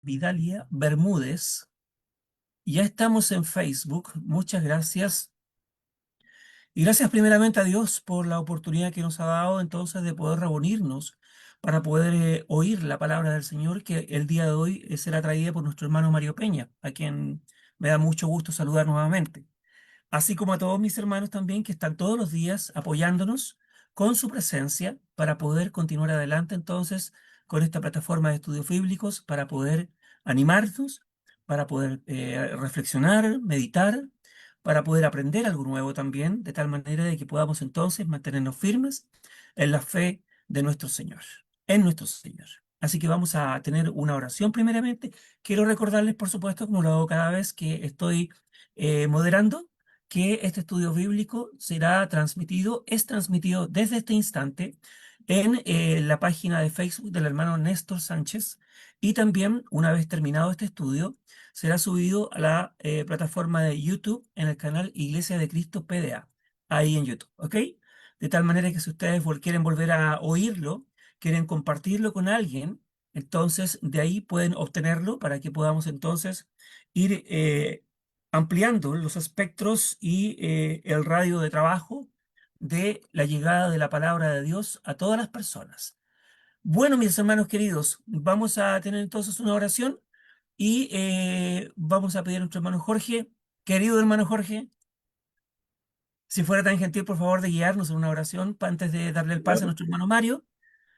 Vidalia Bermúdez. Ya estamos en Facebook. Muchas gracias. Y gracias primeramente a Dios por la oportunidad que nos ha dado entonces de poder reunirnos para poder oír la palabra del Señor que el día de hoy será traída por nuestro hermano Mario Peña, a quien me da mucho gusto saludar nuevamente, así como a todos mis hermanos también que están todos los días apoyándonos con su presencia para poder continuar adelante entonces con esta plataforma de estudios bíblicos, para poder animarnos, para poder reflexionar, meditar, para poder aprender algo nuevo también, de tal manera de que podamos entonces mantenernos firmes en la fe de nuestro Señor, en nuestro Señor. Así que vamos a tener una oración primeramente. Quiero recordarles, por supuesto, como lo hago cada vez que estoy moderando, que este estudio bíblico es transmitido desde este instante en la página de Facebook del hermano Néstor Sánchez, y también, una vez terminado este estudio, será subido a la plataforma de YouTube en el canal Iglesia de Cristo PDA, ahí en YouTube, ¿ok? De tal manera que si ustedes quieren volver a oírlo, quieren compartirlo con alguien, entonces de ahí pueden obtenerlo para que podamos entonces ir ampliando los espectros y el radio de trabajo de la llegada de la palabra de Dios a todas las personas. Bueno, mis hermanos queridos, vamos a tener entonces una oración y vamos a pedir a nuestro hermano Jorge, querido hermano Jorge, si fuera tan gentil, por favor, de guiarnos en una oración antes de darle el pase a Claro, nuestro hermano Mario.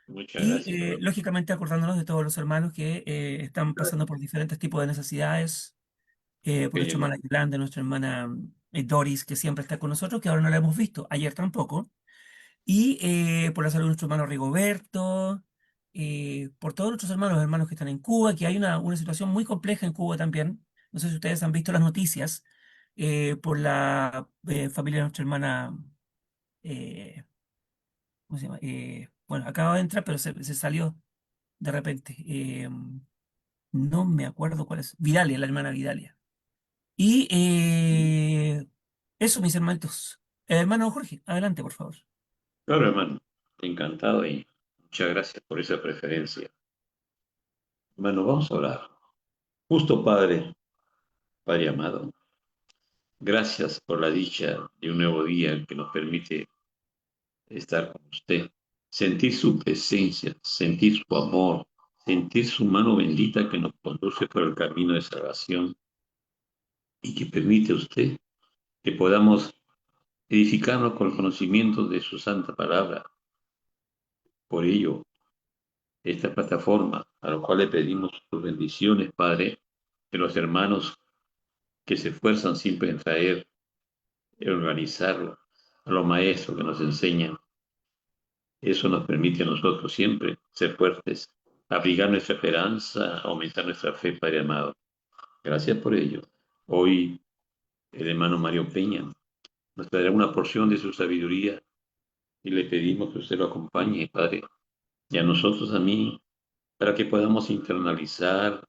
muchas Y gracias, hermano. lógicamente acordándonos de todos los hermanos que están pasando por diferentes tipos de necesidades, por nuestra Pequeño, hermana Yolanda, nuestra hermana Doris, que siempre está con nosotros, que ahora no la hemos visto, ayer tampoco, y por la salud de nuestro hermano Rigoberto, por todos nuestros hermanos que están en Cuba, que hay una situación muy compleja en Cuba también. No sé si ustedes han visto las noticias por la familia de nuestra hermana, eh, ¿cómo se llama? Bueno, acaba de entrar, pero se salió de repente. No me acuerdo cuál es. Vidalia, la hermana Vidalia. Y eso, mis hermanitos. Hermano Jorge, adelante, por favor. claro, hermano, encantado y muchas gracias por esa preferencia. Hermano, vamos a orar. Justo Padre, Padre amado, gracias por la dicha de un nuevo día que nos permite estar con usted, sentir su presencia, sentir su amor, sentir su mano bendita que nos conduce por el camino de salvación y que permite a usted que podamos edificarnos con el conocimiento de su santa palabra. Por ello, esta plataforma, a lo cual le pedimos sus bendiciones, Padre, de los hermanos que se esfuerzan siempre en traer, en organizarlo, a los maestros que nos enseñan. Eso nos permite a nosotros siempre ser fuertes, abrigar nuestra esperanza, aumentar nuestra fe, Padre amado. Gracias por ello. Hoy el hermano Mario Peña nos traerá una porción de su sabiduría y le pedimos que usted lo acompañe, Padre, y a nosotros, a mí, para que podamos internalizar,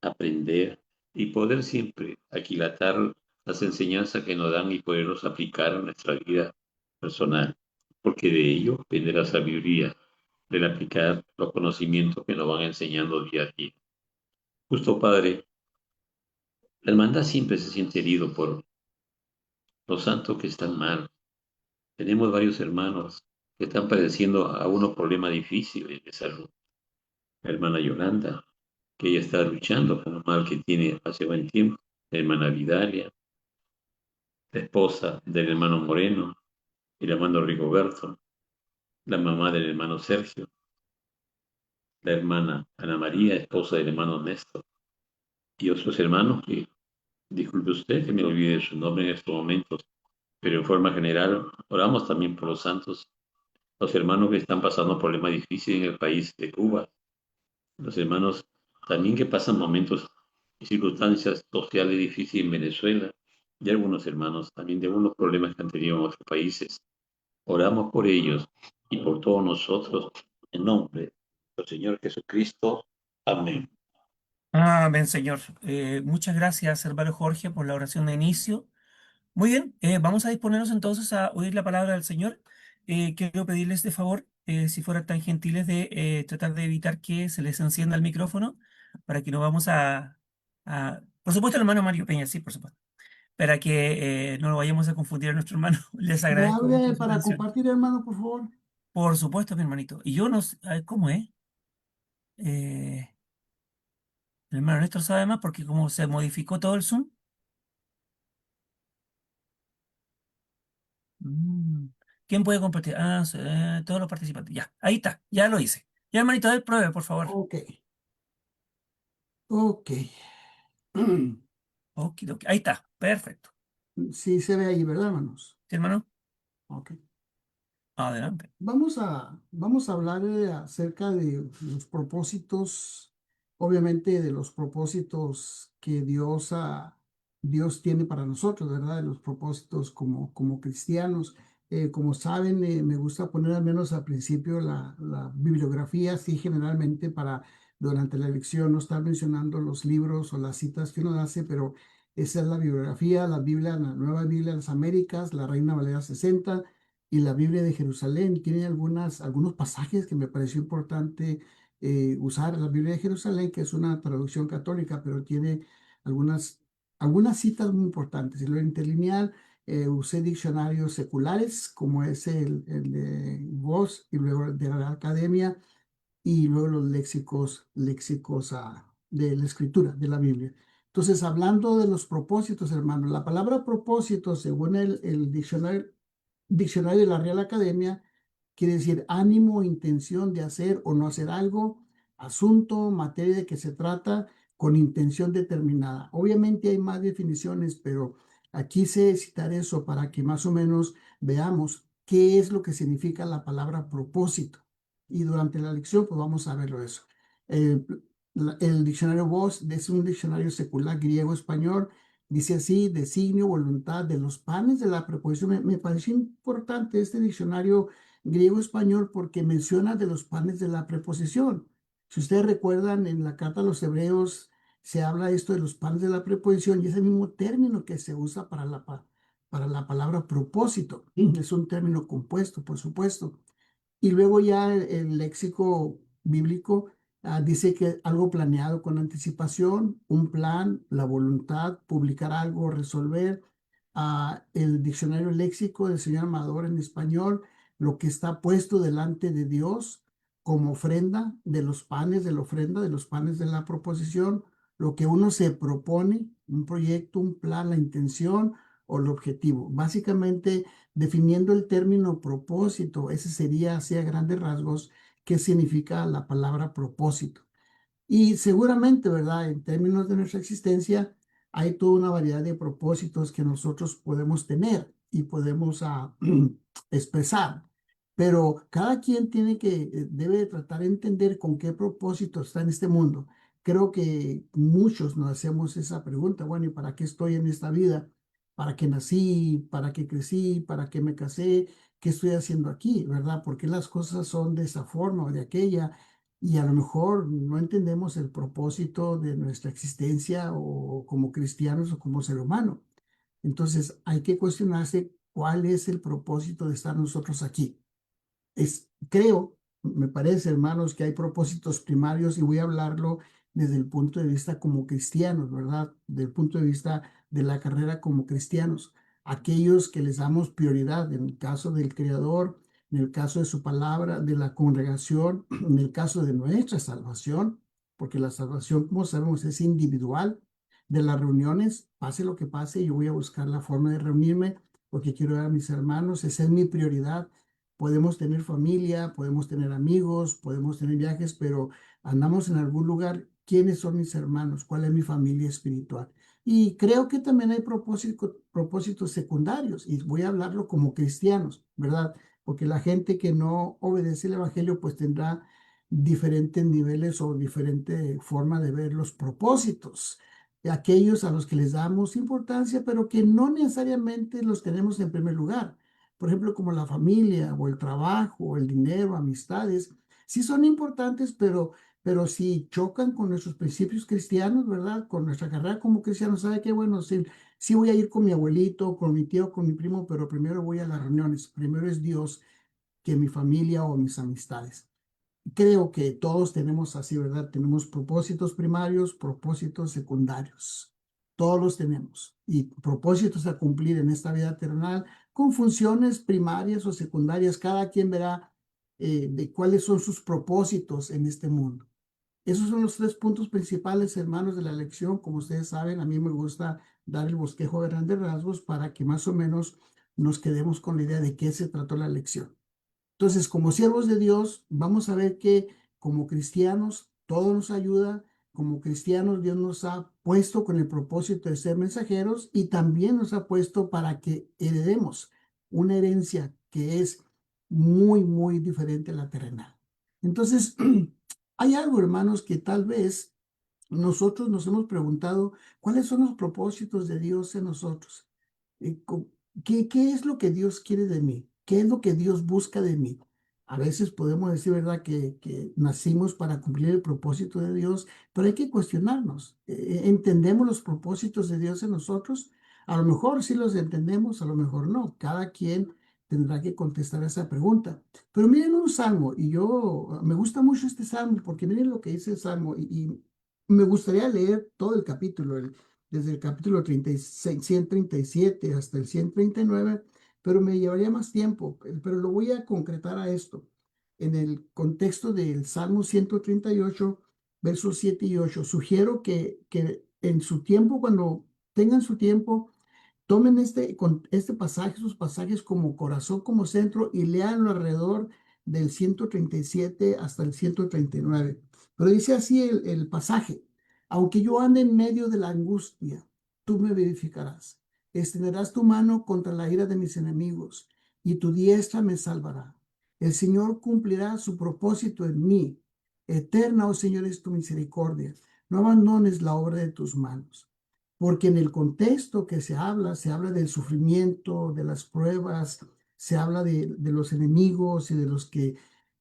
aprender y poder siempre aquilatar las enseñanzas que nos dan y poderlos aplicar a nuestra vida personal, porque de ello viene la sabiduría, del aplicar los conocimientos que nos van enseñando día a día. Justo Padre, la hermandad siempre se siente herido por los santos que están mal. Tenemos varios hermanos que están padeciendo a unos problemas difíciles de salud. La hermana Yolanda, que ella está luchando con un mal que tiene hace buen tiempo. La hermana Vidalia, la esposa del hermano Moreno, el hermano Rigoberto, la mamá del hermano Sergio, la hermana Ana María, esposa del hermano Néstor, y otros hermanos que, disculpe usted que me olvide de su nombre en estos momentos, pero en forma general oramos también por los santos, los hermanos que están pasando problemas difíciles en el país de Cuba, los hermanos también que pasan momentos y circunstancias sociales difíciles en Venezuela, y algunos hermanos también de algunos problemas que han tenido en otros países. Oramos por ellos y por todos nosotros en nombre del Señor Jesucristo. Amén. Amén, Señor. Muchas gracias, hermano Jorge, por la oración de inicio. Muy bien, vamos a disponernos entonces a oír la palabra del Señor. Quiero pedirles de favor, si fueran tan gentiles, de tratar de evitar que se les encienda el micrófono para que no vamos por supuesto, el hermano Mario Peña, sí, por supuesto, para que no lo vayamos a confundir a nuestro hermano. Les ¿Me agradezco mucho abre su para atención. compartir, hermano, por favor? Por supuesto, mi hermanito. Y yo no sé, a ver, ¿cómo es? Eh, el hermano Néstor sabe más porque como se modificó todo el Zoom. Mm, ¿Quién puede compartir? Sí, todos los participantes. Ya, ahí está, ya lo hice. Ya, hermanito, del pruebe, por favor. Ok, ok. Okidoki. Ahí está, perfecto. Sí se ve ahí, ¿verdad, hermanos? ¿Sí, hermano? Ok. Adelante. Vamos a hablar acerca de los propósitos, obviamente de los propósitos que Dios tiene para nosotros, ¿verdad? De los propósitos como cristianos. Como saben, me gusta poner al menos al principio la bibliografía, sí, generalmente para durante la lección no estar mencionando los libros o las citas que uno hace, pero esa es la bibliografía, la Biblia, la Nueva Biblia de las Américas, la Reina Valera 60 y la Biblia de Jerusalén. Tiene algunos pasajes que me pareció importante usar. La Biblia de Jerusalén, que es una traducción católica, pero tiene algunas, algunas citas muy importantes. Y luego interlineal, usé diccionarios seculares, como es el de Voz y luego el de la Academia, y luego los léxicos de la escritura, de la Biblia. Entonces, hablando de los propósitos, hermano, la palabra propósito, según el diccionario de la Real Academia, quiere decir ánimo, intención de hacer o no hacer algo, asunto, materia de que se trata con intención determinada. Obviamente hay más definiciones, pero aquí sé citar eso para que más o menos veamos qué es lo que significa la palabra propósito. Y durante la lección, pues vamos a verlo eso. El, el diccionario Voz es un diccionario secular griego-español. Dice así, designio, voluntad de los panes de la preposición. Me pareció importante este diccionario griego-español porque menciona de los panes de la preposición. Si ustedes recuerdan, en la carta a los hebreos se habla esto de los panes de la preposición y es el mismo término que se usa para la palabra propósito. Es un término compuesto, por supuesto. Y luego ya el léxico bíblico dice que algo planeado con anticipación, un plan, la voluntad, publicar algo, resolver. El diccionario léxico del señor Amador en español, lo que está puesto delante de Dios como ofrenda de los panes de la ofrenda, de los panes de la proposición, lo que uno se propone, un proyecto, un plan, la intención o el objetivo. Básicamente definiendo el término propósito, ese sería, así a grandes rasgos, qué significa la palabra propósito. Y seguramente, ¿verdad? En términos de nuestra existencia, hay toda una variedad de propósitos que nosotros podemos tener y podemos expresar. Pero cada quien debe de tratar de entender con qué propósito está en este mundo. Creo que muchos nos hacemos esa pregunta, bueno, ¿y para qué estoy en esta vida? ¿Para qué nací? ¿Para qué crecí? ¿Para qué me casé? ¿Qué estoy haciendo aquí? ¿Verdad? ¿Por qué las cosas son de esa forma o de aquella? Y a lo mejor no entendemos el propósito de nuestra existencia o como cristianos o como ser humano. Entonces hay que cuestionarse cuál es el propósito de estar nosotros aquí. Creo, me parece, hermanos, que hay propósitos primarios y voy a hablarlo desde el punto de vista como cristianos, ¿verdad? Del punto de vista de la carrera como cristianos. Aquellos que les damos prioridad, en el caso del Creador, en el caso de su palabra, de la congregación, en el caso de nuestra salvación, porque la salvación, como sabemos, es individual, de las reuniones, pase lo que pase, yo voy a buscar la forma de reunirme porque quiero ver a mis hermanos, esa es mi prioridad. Podemos tener familia, podemos tener amigos, podemos tener viajes, pero andamos en algún lugar. ¿Quiénes son mis hermanos? ¿Cuál es mi familia espiritual? Y creo que también hay propósitos secundarios, y voy a hablarlo como cristianos, ¿verdad? Porque la gente que no obedece el Evangelio, pues tendrá diferentes niveles o diferente forma de ver los propósitos. Aquellos a los que les damos importancia, pero que no necesariamente los tenemos en primer lugar por ejemplo, como la familia o el trabajo o el dinero, amistades, sí son importantes, pero si chocan con nuestros principios cristianos, ¿verdad? Con nuestra carrera como cristianos, ¿sabe qué? Bueno, sí, sí voy a ir con mi abuelito, con mi tío, con mi primo, pero primero voy a las reuniones. Primero es Dios que mi familia o mis amistades. creo que todos tenemos así, ¿verdad? Tenemos propósitos primarios, propósitos secundarios. Todos los tenemos. Y propósitos a cumplir en esta vida terrenal con funciones primarias o secundarias. Cada quien verá de cuáles son sus propósitos en este mundo. Esos son los tres puntos principales, hermanos, de la lección. Como ustedes saben, a mí me gusta dar el bosquejo de grandes rasgos para que más o menos nos quedemos con la idea de qué se trató la lección. Entonces, como siervos de Dios, vamos a ver que como cristianos todo nos ayuda. Como cristianos, Dios nos ha puesto con el propósito de ser mensajeros y también nos ha puesto para que heredemos una herencia que es muy, muy diferente a la terrenal. Entonces, hay algo, hermanos, que tal vez nosotros nos hemos preguntado, ¿cuáles son los propósitos de Dios en nosotros? Eh, co- ¿Qué es lo que Dios quiere de mí? ¿Qué es lo que Dios busca de mí? A veces podemos decir, ¿verdad?, que nacimos para cumplir el propósito de Dios, pero hay que cuestionarnos. ¿Entendemos los propósitos de Dios en nosotros? A lo mejor sí los entendemos, a lo mejor no. Cada quien tendrá que contestar esa pregunta. Pero miren un salmo, y yo me gusta mucho este salmo, porque miren lo que dice el salmo, y me gustaría leer todo el capítulo, desde el capítulo 36, 137 hasta el 139, pero me llevaría más tiempo, pero lo voy a concretar a esto. En el contexto del Salmo 138, versos 7 y 8, sugiero que en su tiempo, cuando tengan su tiempo, tomen este pasaje, sus pasajes como corazón, como centro y léanlo alrededor del 137 hasta el 139. Pero dice así el pasaje: aunque yo ande en medio de la angustia, tú me vivificarás. Extenderás tu mano contra la ira de mis enemigos y tu diestra me salvará. El Señor cumplirá su propósito en mí. Eterna, oh Señor, es tu misericordia. No abandones la obra de tus manos. Porque en el contexto que se habla del sufrimiento, de las pruebas, se habla de los enemigos y de los que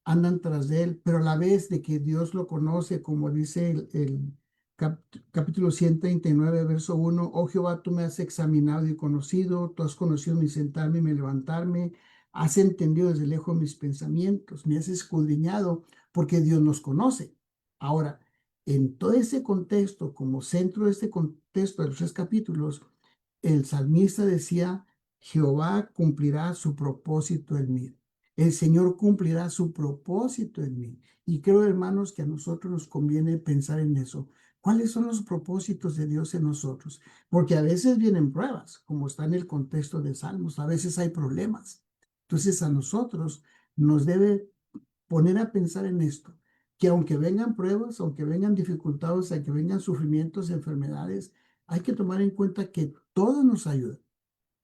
andan tras de él, pero a la vez de que Dios lo conoce, como dice el capítulo 139, verso 1: oh Jehová, tú me has examinado y conocido, tú has conocido mi sentarme y mi levantarme, has entendido desde lejos mis pensamientos, me has escudriñado, porque Dios nos conoce. Ahora, en todo ese contexto, como centro de este contexto de los tres capítulos, el salmista decía: Jehová cumplirá su propósito en mí. El Señor cumplirá su propósito en mí. Y creo, hermanos, que a nosotros nos conviene pensar en eso. ¿Cuáles son los propósitos de Dios en nosotros? Porque a veces vienen pruebas, como está en el contexto de Salmos, a veces hay problemas. Entonces a nosotros nos debe poner a pensar en esto, que aunque vengan pruebas, aunque vengan dificultades, aunque vengan sufrimientos, enfermedades, hay que tomar en cuenta que todo nos ayuda.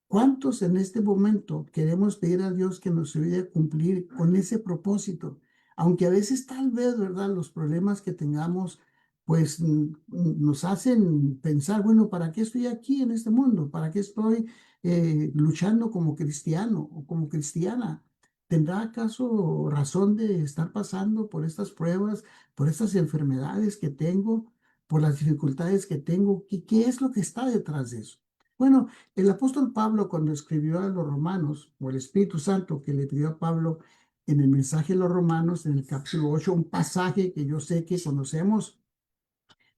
¿Cuántos en este momento queremos pedir a Dios que nos ayude a cumplir con ese propósito? Aunque a veces tal vez, ¿verdad?, los problemas que tengamos, pues nos hacen pensar, bueno, ¿para qué estoy aquí en este mundo? ¿Para qué estoy luchando como cristiano o como cristiana? ¿Tendrá acaso razón de estar pasando por estas pruebas, por estas enfermedades que tengo, por las dificultades que tengo? ¿Qué es lo que está detrás de eso? Bueno, el apóstol Pablo, cuando escribió a los romanos, o el Espíritu Santo que le pidió a Pablo en el mensaje a los romanos, en el capítulo 8, un pasaje que yo sé que conocemos,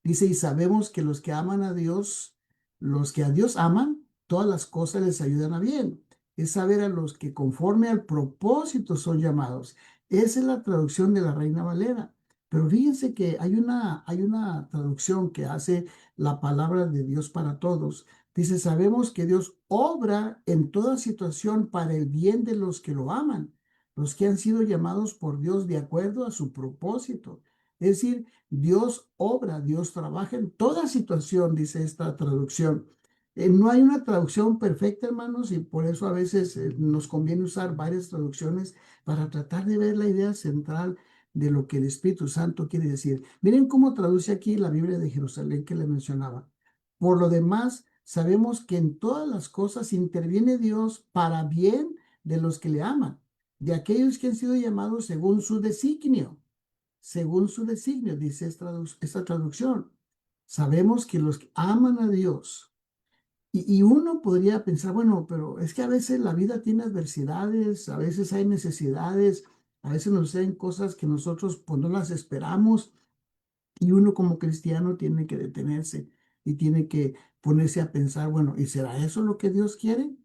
dice: y sabemos que los que aman a Dios, los que a Dios aman, todas las cosas les ayudan a bien. Es saber a los que conforme al propósito son llamados. Esa es la traducción de la Reina Valera. Pero fíjense que hay una traducción que hace la palabra de Dios para todos. Dice: sabemos que Dios obra en toda situación para el bien de los que lo aman, los que han sido llamados por Dios de acuerdo a su propósito. Es decir, Dios obra, Dios trabaja en toda situación, dice esta traducción. No hay una traducción perfecta, hermanos, y por eso a veces nos conviene usar varias traducciones para tratar de ver la idea central de lo que el Espíritu Santo quiere decir. Miren cómo traduce aquí la Biblia de Jerusalén que le mencionaba. Por lo demás, sabemos que en todas las cosas interviene Dios para bien de los que le aman, de aquellos que han sido llamados según su designio. Según su designio, dice esta traducción. Sabemos que los que aman a Dios, y uno podría pensar, bueno, pero es que a veces la vida tiene adversidades, a veces hay necesidades, A veces nos suceden cosas que nosotros pues no las esperamos y uno como cristiano tiene que detenerse y tiene que ponerse a pensar, bueno, ¿y será eso lo que Dios quiere?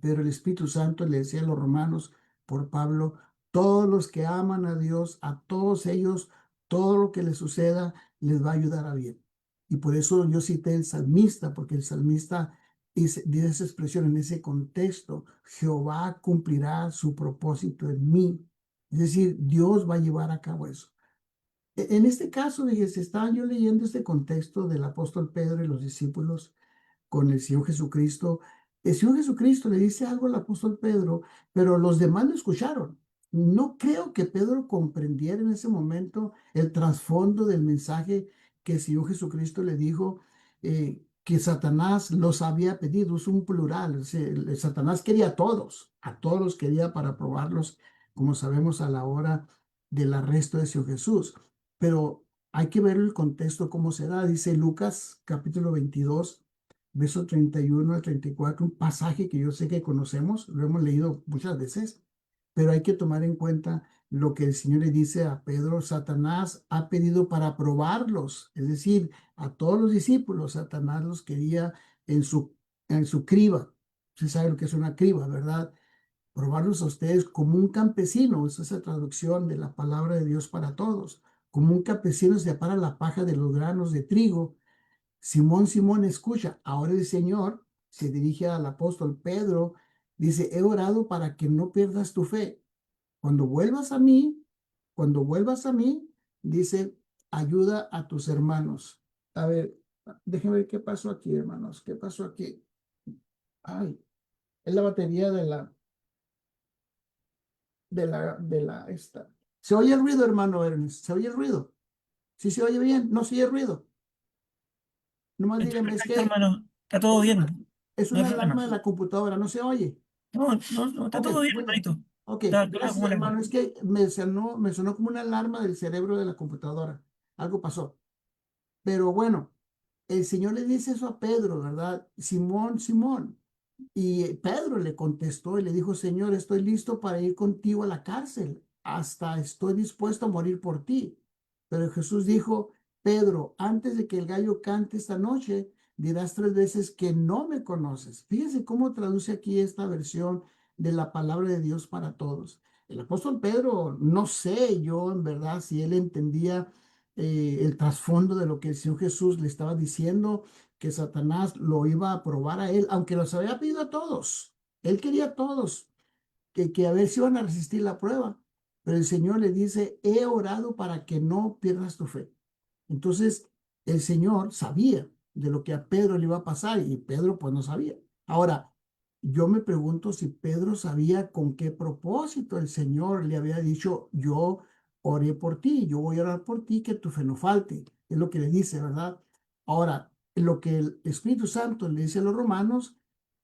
Pero el Espíritu Santo le decía a los romanos por Pablo, todos los que aman a Dios, a todos ellos, todo lo que les suceda les va a ayudar a bien. Y por eso yo cité el salmista, porque el salmista dice esa expresión en ese contexto, Jehová cumplirá su propósito en mí. Es decir, Dios va a llevar a cabo eso. En este caso, fíjese, estaba yo leyendo este contexto del apóstol Pedro y los discípulos con el Señor Jesucristo. El Señor Jesucristo le dice algo al apóstol Pedro, pero los demás lo escucharon. No creo que Pedro comprendiera en ese momento el trasfondo del mensaje que el Señor Jesucristo le dijo, que Satanás los había pedido. Es un plural. O sea, Satanás quería a todos los quería para probarlos, como sabemos a la hora del arresto de Señor Jesús. Pero hay que ver el contexto, cómo se da. Dice Lucas capítulo 22 verso 31 al 34, un pasaje que yo sé que conocemos, lo hemos leído muchas veces, pero hay que tomar en cuenta lo que el Señor le dice a Pedro. Satanás ha pedido para probarlos, es decir, a todos los discípulos, Satanás los quería en su criba. Usted sabe lo que es una criba, ¿verdad? Probarlos a ustedes como un campesino, esa es la traducción de la palabra de Dios para todos. Como un campesino separa la paja de los granos de trigo. Simón, Simón, escucha. Ahora el Señor se dirige al apóstol Pedro. Dice, he orado para que no pierdas tu fe. Cuando vuelvas a mí, cuando vuelvas a mí, dice, ayuda a tus hermanos. A ver, déjenme ver qué pasó aquí, hermanos. ¿Qué pasó aquí? Ay, es la batería esta. ¿Se oye el ruido, hermano Ernest? ¿Se oye el ruido? ¿Sí se oye bien? ¿No se oye el ruido? Nomás Está dígame, es perfecto, que hermano. Está todo es una, bien. es No hay una problema. alarma de la computadora, ¿no se oye? No, no, no, está Ok, todo bien, muy bien. hermanito. Ok, Está gracias, como la hermano. Es que me sonó como una alarma del cerebro de la computadora. Algo pasó. Pero bueno, el Señor le dice eso a Pedro, ¿verdad? Simón, Simón. Y Pedro le contestó y le dijo, Señor, estoy listo para ir contigo a la cárcel, hasta estoy dispuesto a morir por ti. Pero Jesús dijo, Pedro, antes de que el gallo cante esta noche, dirás 3 veces que no me conoces. Fíjense cómo traduce aquí esta versión de la palabra de Dios para todos. El apóstol Pedro, no sé yo en verdad si él entendía el trasfondo de lo que el Señor Jesús le estaba diciendo, que Satanás lo iba a probar a él, aunque los había pedido a todos. Él quería a todos, que a ver si iban a resistir la prueba. Pero el Señor le dice, he orado para que no pierdas tu fe. Entonces, el Señor sabía de lo que a Pedro le iba a pasar y Pedro pues no sabía. Ahora, yo me pregunto si Pedro sabía con qué propósito el Señor le había dicho, yo oré por ti, yo voy a orar por ti, que tu fe no falte. Es lo que le dice, ¿verdad? Ahora, lo que el Espíritu Santo le dice a los romanos,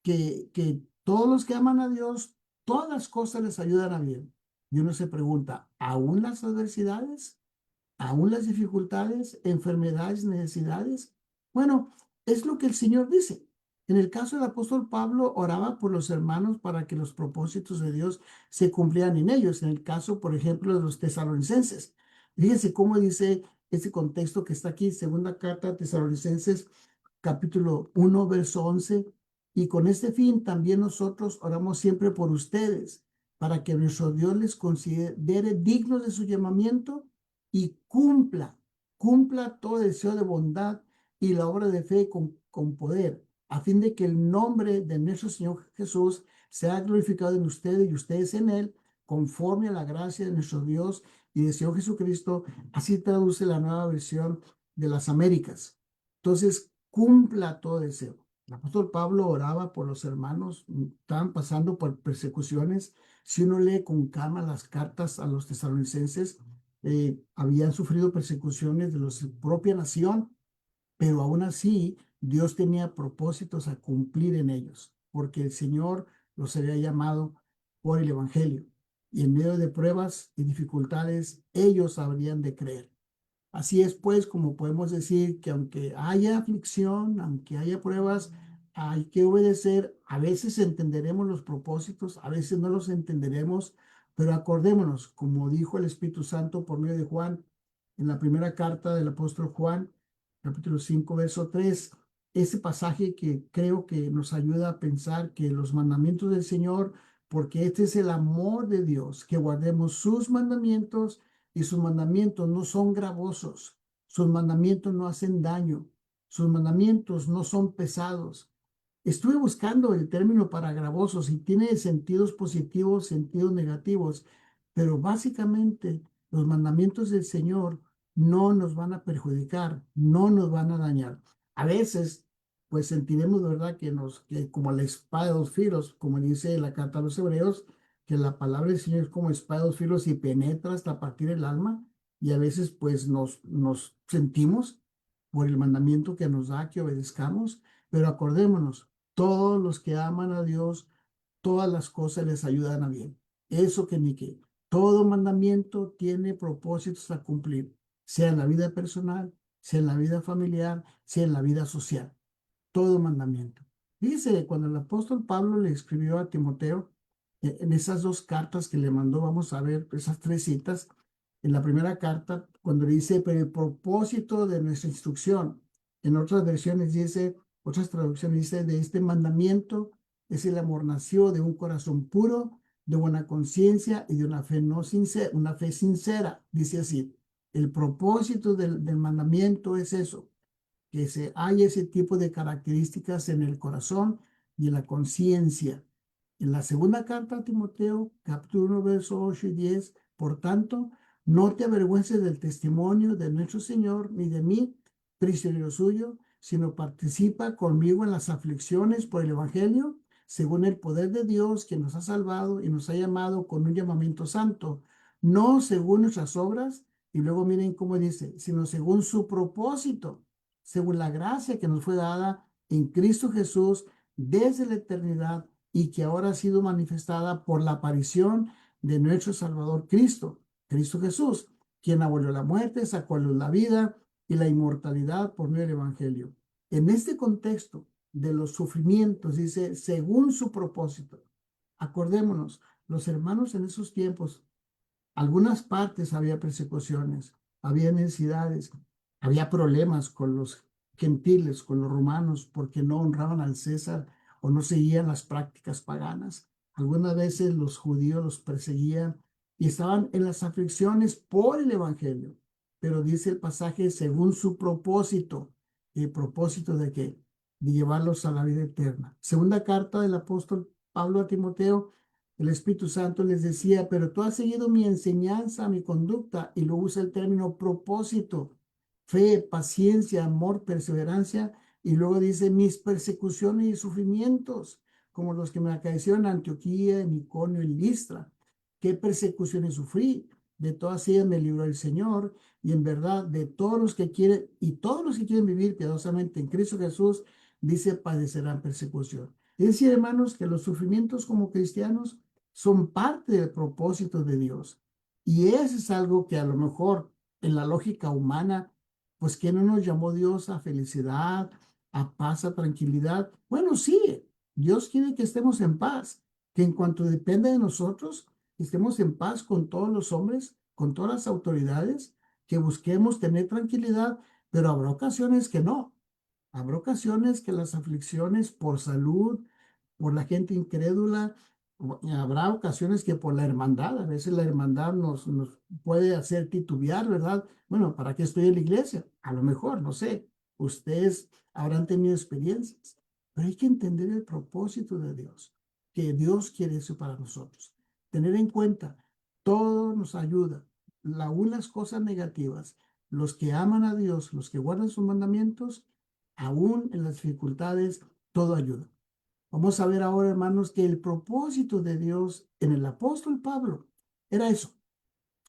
que todos los que aman a Dios, todas las cosas les ayudan a bien. Y uno se pregunta, ¿aún las adversidades? ¿Aún las dificultades, enfermedades, necesidades? Bueno, es lo que el Señor dice. En el caso del apóstol Pablo, oraba por los hermanos para que los propósitos de Dios se cumplieran en ellos. En el caso, por ejemplo, de los tesalonicenses. Fíjense cómo dice ese contexto que está aquí, segunda carta a Tesalonicenses, capítulo 1 verso 11. Y con este fin también nosotros oramos siempre por ustedes, para que nuestro Dios les considere dignos de su llamamiento y cumpla todo deseo de bondad y la obra de fe con poder, a fin de que el nombre de nuestro Señor Jesús sea glorificado en ustedes y ustedes en él, conforme a la gracia de nuestro Dios y de Señor Jesucristo. Así traduce la nueva versión de las Américas. Entonces, cumpla todo deseo. El apóstol Pablo oraba por los hermanos, estaban pasando por persecuciones. Si uno lee con calma las cartas a los tesalonicenses, habían sufrido persecuciones de su propia nación, pero aún así Dios tenía propósitos a cumplir en ellos, porque el Señor los había llamado por el Evangelio. Y en medio de pruebas y dificultades, ellos habrían de creer. Así es, pues, como podemos decir que aunque haya aflicción, aunque haya pruebas, hay que obedecer. A veces entenderemos los propósitos, a veces no los entenderemos, Pero acordémonos, como dijo el Espíritu Santo por medio de Juan, en la primera carta del apóstol Juan, capítulo 5 verso 3, ese pasaje que creo que nos ayuda a pensar que los mandamientos del Señor, porque este es el amor de Dios, que guardemos sus mandamientos, y sus mandamientos no son gravosos, sus mandamientos no hacen daño, sus mandamientos no son pesados. Estuve buscando el término para gravosos y tiene sentidos positivos, sentidos negativos, pero básicamente los mandamientos del Señor no nos van a perjudicar, no nos van a dañar. A veces, pues sentiremos, ¿verdad?, que como la espada de dos filos, como dice la carta a los Hebreos, que la palabra del Señor es como espada de dos filos y penetra hasta partir el alma, y a veces, pues nos sentimos por el mandamiento que nos da que obedezcamos, pero acordémonos, todos los que aman a Dios, todas las cosas les ayudan a bien. Eso que ni que. Todo mandamiento tiene propósitos a cumplir, sea en la vida personal, sea en la vida familiar, sea en la vida social. Todo mandamiento. Dice, cuando el apóstol Pablo le escribió a Timoteo, en esas dos cartas que le mandó, vamos a ver esas tres citas. En la primera carta, cuando le dice, pero el propósito de nuestra instrucción, en otras versiones dice, otras traducciones dice, de este mandamiento es el amor nació de un corazón puro, de buena conciencia y de una fe no sincera, una fe sincera, dice así. El propósito del mandamiento es eso, que hay ese tipo de características en el corazón y en la conciencia. En la segunda carta a Timoteo, capítulo 1, versos 8 y 10, por tanto, no te avergüences del testimonio de nuestro Señor, ni de mí, prisionero suyo, sino participa conmigo en las aflicciones por el Evangelio, según el poder de Dios que nos ha salvado y nos ha llamado con un llamamiento santo, no según nuestras obras, y luego miren cómo dice, sino según su propósito, según la gracia que nos fue dada en Cristo Jesús desde la eternidad y que ahora ha sido manifestada por la aparición de nuestro Salvador Cristo, Cristo Jesús, quien abolió la muerte, sacó a luz la vida y la inmortalidad por medio del Evangelio. En este contexto de los sufrimientos, dice, según su propósito, acordémonos, los hermanos en esos tiempos, algunas partes había persecuciones, había necesidades, había problemas con los gentiles, con los romanos, porque no honraban al César o no seguían las prácticas paganas. Algunas veces los judíos los perseguían y estaban en las aflicciones por el Evangelio. Pero dice el pasaje, según su propósito. ¿El propósito de qué? De llevarlos a la vida eterna. Segunda carta del apóstol Pablo a Timoteo, el Espíritu Santo les decía, pero tú has seguido mi enseñanza, mi conducta, y luego usa el término propósito, fe, paciencia, amor, perseverancia, y luego dice mis persecuciones y sufrimientos, como los que me acaecieron en Antioquía, en Iconio, en Listra. ¿Qué persecuciones sufrí? De todas ellas me libró el Señor, y en verdad de todos los que quieren, y todos los que quieren vivir piadosamente en Cristo Jesús, dice, padecerán persecución. Es decir, hermanos, que los sufrimientos como cristianos son parte del propósito de Dios. Y eso es algo que a lo mejor en la lógica humana, pues que no nos llamó Dios a felicidad, a paz, a tranquilidad. Bueno, sí, Dios quiere que estemos en paz, que en cuanto dependa de nosotros, estemos en paz con todos los hombres, con todas las autoridades, que busquemos tener tranquilidad, pero habrá ocasiones que no. Habrá ocasiones que las aflicciones por salud, por la gente incrédula, habrá ocasiones que por la hermandad, a veces la hermandad nos puede hacer titubear, ¿verdad? Bueno, ¿para qué estoy en la iglesia? A lo mejor, no sé, ustedes habrán tenido experiencias, pero hay que entender el propósito de Dios, que Dios quiere eso para nosotros. Tener en cuenta, todo nos ayuda, aún las cosas negativas, los que aman a Dios, los que guardan sus mandamientos, aún en las dificultades, todo ayuda. Vamos a ver ahora, hermanos, que el propósito de Dios en el apóstol Pablo era eso,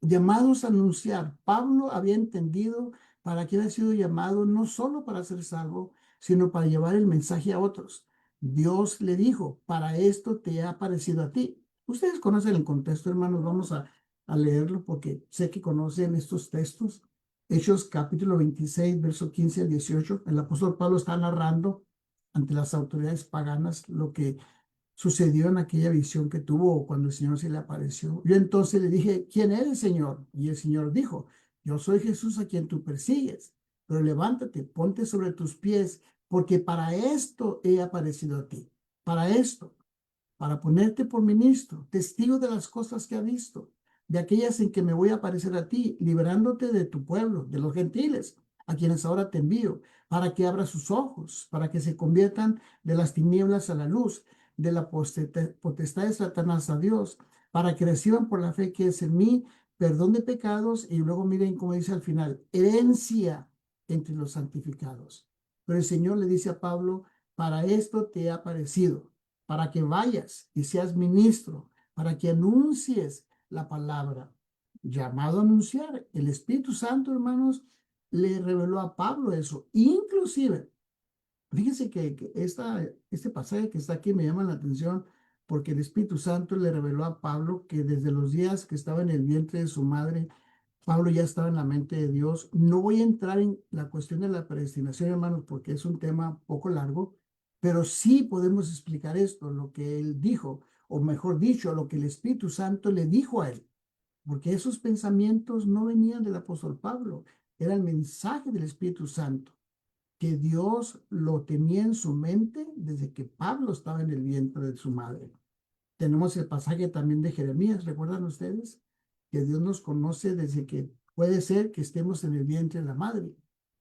llamados a anunciar. Pablo había entendido para qué había sido llamado, no solo para ser salvo, sino para llevar el mensaje a otros. Dios le dijo, para esto te ha aparecido a ti. Ustedes conocen el contexto, hermanos, vamos a leerlo porque sé que conocen estos textos. Hechos capítulo 26, verso 15 al 18. El apóstol Pablo está narrando ante las autoridades paganas lo que sucedió en aquella visión que tuvo cuando el Señor se le apareció. Yo entonces le dije, ¿quién eres, Señor? Y el Señor dijo, yo soy Jesús a quien tú persigues, pero levántate, ponte sobre tus pies, porque para esto he aparecido a ti, para esto, para ponerte por ministro, testigo de las cosas que ha visto, de aquellas en que me voy a aparecer a ti, liberándote de tu pueblo, de los gentiles, a quienes ahora te envío, para que abra sus ojos, para que se conviertan de las tinieblas a la luz, de la potestad de Satanás a Dios, para que reciban por la fe que es en mí perdón de pecados, y luego miren cómo dice al final, herencia entre los santificados. Pero el Señor le dice a Pablo, para esto te he aparecido, para que vayas y seas ministro, para que anuncies la palabra. Llamado a anunciar, el Espíritu Santo, hermanos, le reveló a Pablo eso. Inclusive, fíjense que este pasaje que está aquí me llama la atención porque el Espíritu Santo le reveló a Pablo que desde los días que estaba en el vientre de su madre, Pablo ya estaba en la mente de Dios. No voy a entrar en la cuestión de la predestinación, hermanos, porque es un tema poco largo, pero sí podemos explicar esto, lo que él dijo, o mejor dicho, lo que el Espíritu Santo le dijo a él, porque esos pensamientos no venían del apóstol Pablo, era el mensaje del Espíritu Santo, que Dios lo tenía en su mente desde que Pablo estaba en el vientre de su madre. Tenemos el pasaje también de Jeremías, ¿recuerdan ustedes? Que Dios nos conoce desde que puede ser que estemos en el vientre de la madre.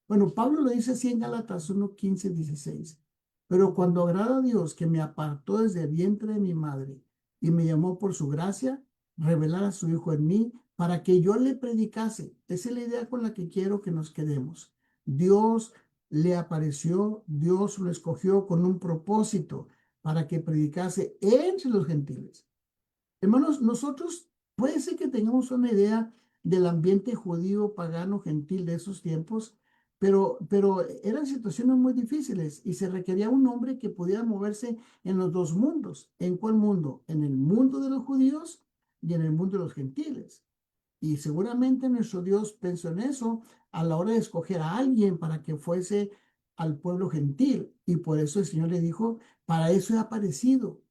Bueno, Pablo lo dice así en Gálatas 1:15-16. Pero cuando agrada a Dios que me apartó desde el vientre de mi madre y me llamó por su gracia, revelar a su Hijo en mí para que yo le predicase. Esa es la idea con la que quiero que nos quedemos. Dios le apareció, Dios lo escogió con un propósito para que predicase entre los gentiles. Hermanos, nosotros puede ser que tengamos una idea del ambiente judío, pagano, gentil de esos tiempos, pero eran situaciones muy difíciles y se requería un hombre que pudiera moverse en los dos mundos. ¿En cuál mundo? En el mundo de los judíos y en el mundo de los gentiles. Y seguramente nuestro Dios pensó en eso a la hora de escoger a alguien para que fuese al pueblo gentil. Y por eso el Señor le dijo, para eso he aparecido,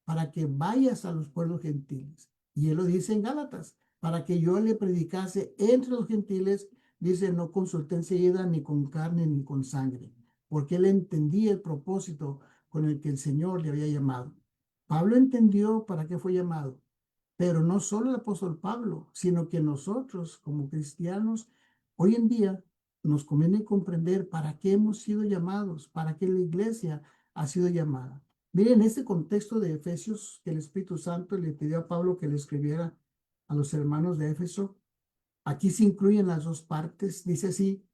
para que vayas a los pueblos gentiles. Y él lo dice en Gálatas, para que yo le predicase entre los gentiles, dice, no consulté enseguida ni con carne ni con sangre, porque él entendía el propósito con el que el Señor le había llamado. Pablo entendió para qué fue llamado, pero no solo el apóstol Pablo, sino que nosotros como cristianos hoy en día nos conviene comprender para qué hemos sido llamados, para qué la iglesia ha sido llamada. Miren, este contexto de Efesios que el Espíritu Santo le pidió a Pablo que le escribiera a los hermanos de Éfeso, aquí se incluyen las dos partes. Dice así,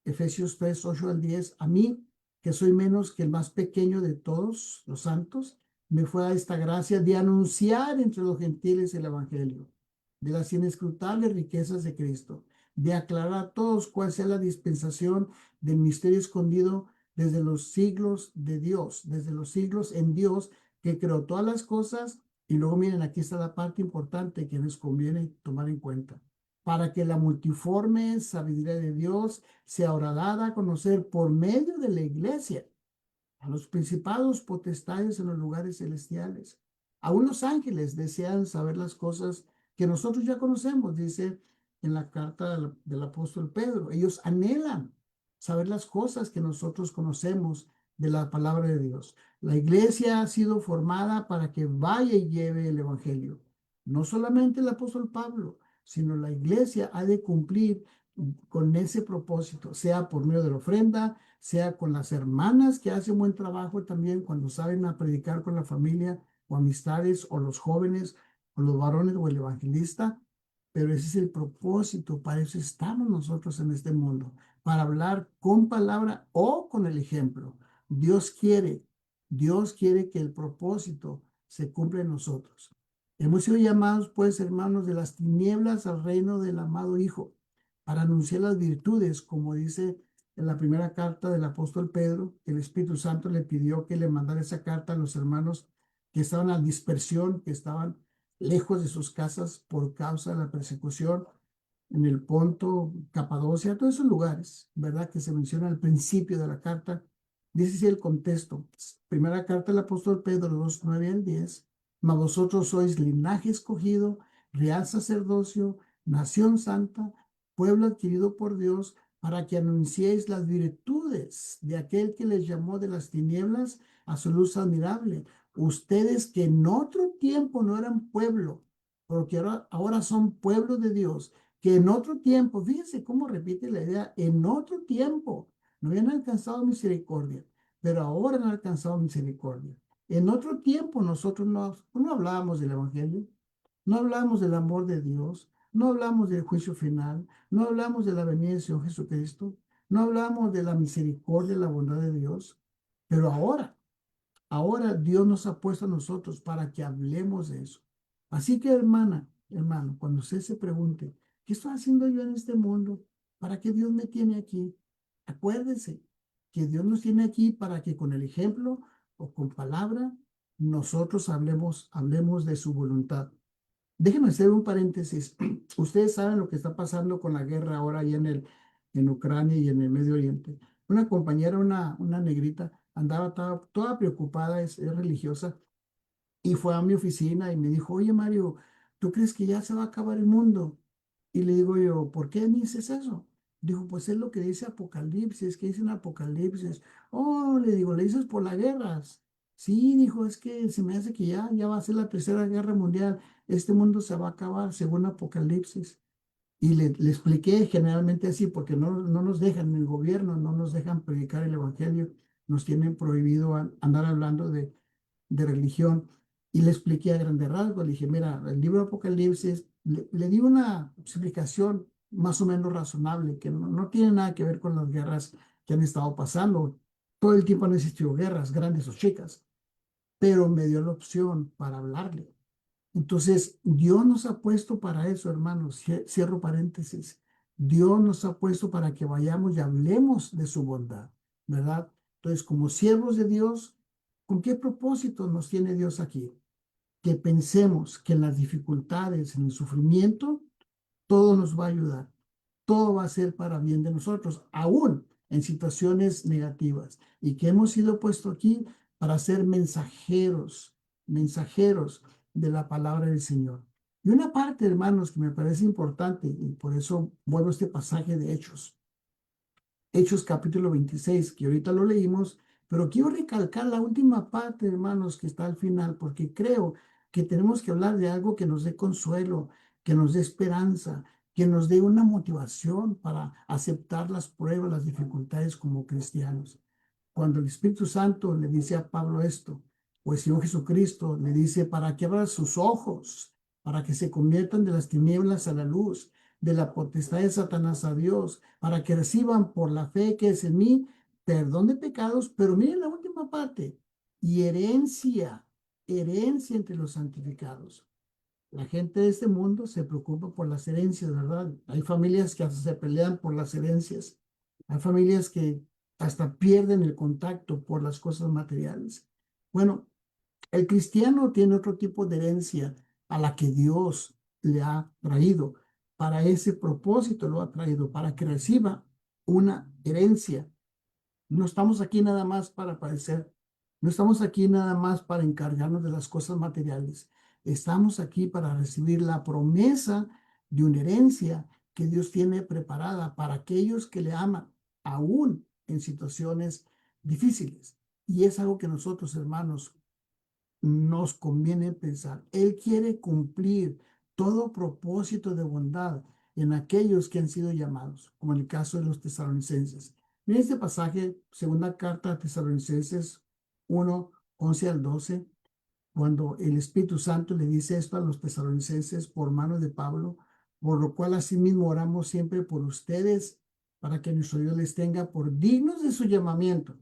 Efesios 3:8-10, a mí, que soy menos que el más pequeño de todos los santos, me fue a esta gracia de anunciar entre los gentiles el Evangelio, de las inescrutables riquezas de Cristo, de aclarar a todos cuál sea la dispensación del misterio escondido desde los siglos de Dios, desde los siglos en Dios, que creó todas las cosas. Y luego miren, aquí está la parte importante que les conviene tomar en cuenta, para que la multiforme sabiduría de Dios sea ahora dada a conocer por medio de la iglesia a los principados potestades en los lugares celestiales. Aún los ángeles desean saber las cosas que nosotros ya conocemos, dice en la carta del apóstol Pedro. Ellos anhelan saber las cosas que nosotros conocemos de la palabra de Dios. La iglesia ha sido formada para que vaya y lleve el evangelio. No solamente el apóstol Pablo, sino la iglesia ha de cumplir con ese propósito, sea por medio de la ofrenda, sea con las hermanas que hacen buen trabajo también cuando saben a predicar con la familia o amistades, o los jóvenes o los varones o el evangelista. Pero ese es el propósito, para eso estamos nosotros en este mundo, para hablar con palabra o con el ejemplo. Dios quiere, Dios quiere que el propósito se cumpla en nosotros. Hemos sido llamados, pues, hermanos, de las tinieblas al reino del amado Hijo, para anunciar las virtudes, como dice en la primera carta del apóstol Pedro. El Espíritu Santo le pidió que le mandara esa carta a los hermanos que estaban a dispersión, que estaban lejos de sus casas por causa de la persecución en el Ponto, Capadocia, todos esos lugares, ¿verdad? Que se menciona al principio de la carta. Dice así el contexto. Primera carta del apóstol Pedro 2, 9 al 10. Mas vosotros sois linaje escogido, real sacerdocio, nación santa, pueblo adquirido por Dios, para que anunciéis las virtudes de aquel que les llamó de las tinieblas a su luz admirable. Ustedes que en otro tiempo no eran pueblo, porque ahora son pueblo de Dios, que en otro tiempo, fíjense cómo repite la idea, en otro tiempo no habían alcanzado misericordia, pero ahora han alcanzado misericordia. En otro tiempo nosotros no hablábamos del Evangelio, no hablamos del amor de Dios, no hablamos del juicio final, no hablamos de la venida del Señor Jesucristo, no hablamos de la misericordia y la bondad de Dios, pero ahora Dios nos ha puesto a nosotros para que hablemos de eso. Así que hermano, cuando usted se pregunte, ¿qué estoy haciendo yo en este mundo? ¿Para qué Dios me tiene aquí? Acuérdese que Dios nos tiene aquí para que con el ejemplo o con palabra nosotros hablemos de su voluntad. Déjenme hacer un paréntesis. Ustedes saben lo que está pasando con la guerra ahora ahí en Ucrania y en el Medio Oriente. Una compañera, una negrita, andaba toda preocupada, es religiosa, y fue a mi oficina y me dijo, oye Mario, ¿tú crees que ya se va a acabar el mundo? Y le digo yo, ¿por qué me dices eso? Dijo, pues es lo que dice Apocalipsis, que dice en Apocalipsis. Oh, le digo, ¿le dices por las guerras? Sí, dijo, es que se me hace que ya va a ser la tercera guerra mundial. Este mundo se va a acabar según Apocalipsis. Y le expliqué generalmente así, porque no nos dejan en el gobierno, no nos dejan predicar el evangelio, nos tienen prohibido andar hablando de religión. Y le expliqué a grandes rasgos, le dije, mira, el libro de Apocalipsis, le di una explicación más o menos razonable, que no tiene nada que ver con las guerras que han estado pasando. Todo el tiempo han existido guerras, grandes o chicas, pero me dio la opción para hablarle. Entonces, Dios nos ha puesto para eso, hermanos. Cierro paréntesis. Dios nos ha puesto para que vayamos y hablemos de su bondad, ¿verdad? Entonces, como siervos de Dios, ¿con qué propósito nos tiene Dios aquí? Que pensemos que en las dificultades, en el sufrimiento, todo nos va a ayudar, todo va a ser para bien de nosotros, aún en situaciones negativas, y que hemos sido puestos aquí para ser mensajeros de la palabra del Señor. Y una parte, hermanos, que me parece importante, y por eso vuelvo a este pasaje de Hechos capítulo 26, que ahorita lo leímos, pero quiero recalcar la última parte, hermanos, que está al final, porque creo que tenemos que hablar de algo que nos dé consuelo, que nos dé esperanza, que nos dé una motivación para aceptar las pruebas, las dificultades como cristianos. Cuando el Espíritu Santo le dice a Pablo esto, o el Señor Jesucristo le dice para que abra sus ojos, para que se conviertan de las tinieblas a la luz, de la potestad de Satanás a Dios, para que reciban por la fe que es en mí perdón de pecados, pero miren la última parte, y herencia entre los santificados. La gente de este mundo se preocupa por las herencias, ¿verdad? Hay familias que hasta se pelean por las herencias. Hay familias que hasta pierden el contacto por las cosas materiales. Bueno, el cristiano tiene otro tipo de herencia a la que Dios le ha traído. Para ese propósito lo ha traído, para que reciba una herencia. No estamos aquí nada más para padecer, no estamos aquí nada más para encargarnos de las cosas materiales. Estamos aquí para recibir la promesa de una herencia que Dios tiene preparada para aquellos que le aman, aún en situaciones difíciles. Y es algo que nosotros, hermanos, nos conviene pensar. Él quiere cumplir todo propósito de bondad en aquellos que han sido llamados, como en el caso de los tesalonicenses. Miren este pasaje, segunda carta a Tesalonicenses 1, 11 al 12, cuando el Espíritu Santo le dice esto a los tesalonicenses por mano de Pablo, por lo cual asimismo oramos siempre por ustedes, para que nuestro Dios les tenga por dignos de su llamamiento.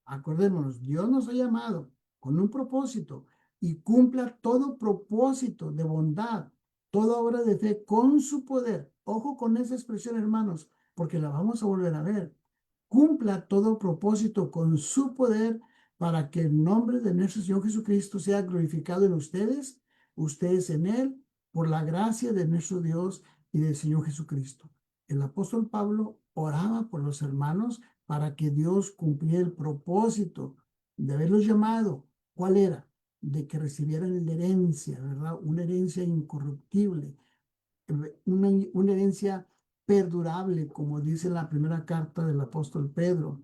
Acordémonos, Dios nos ha llamado con un propósito y cumpla todo propósito de bondad, toda obra de fe con su poder. Ojo con esa expresión, hermanos, porque la vamos a volver a ver. Cumpla todo propósito con su poder para que el nombre de nuestro Señor Jesucristo sea glorificado en ustedes, ustedes en Él, por la gracia de nuestro Dios y del Señor Jesucristo. El apóstol Pablo oraba por los hermanos para que Dios cumpliera el propósito de haberlos llamado. ¿Cuál era? De que recibieran la herencia, ¿verdad? Una herencia incorruptible, una herencia perdurable, como dice la primera carta del apóstol Pedro,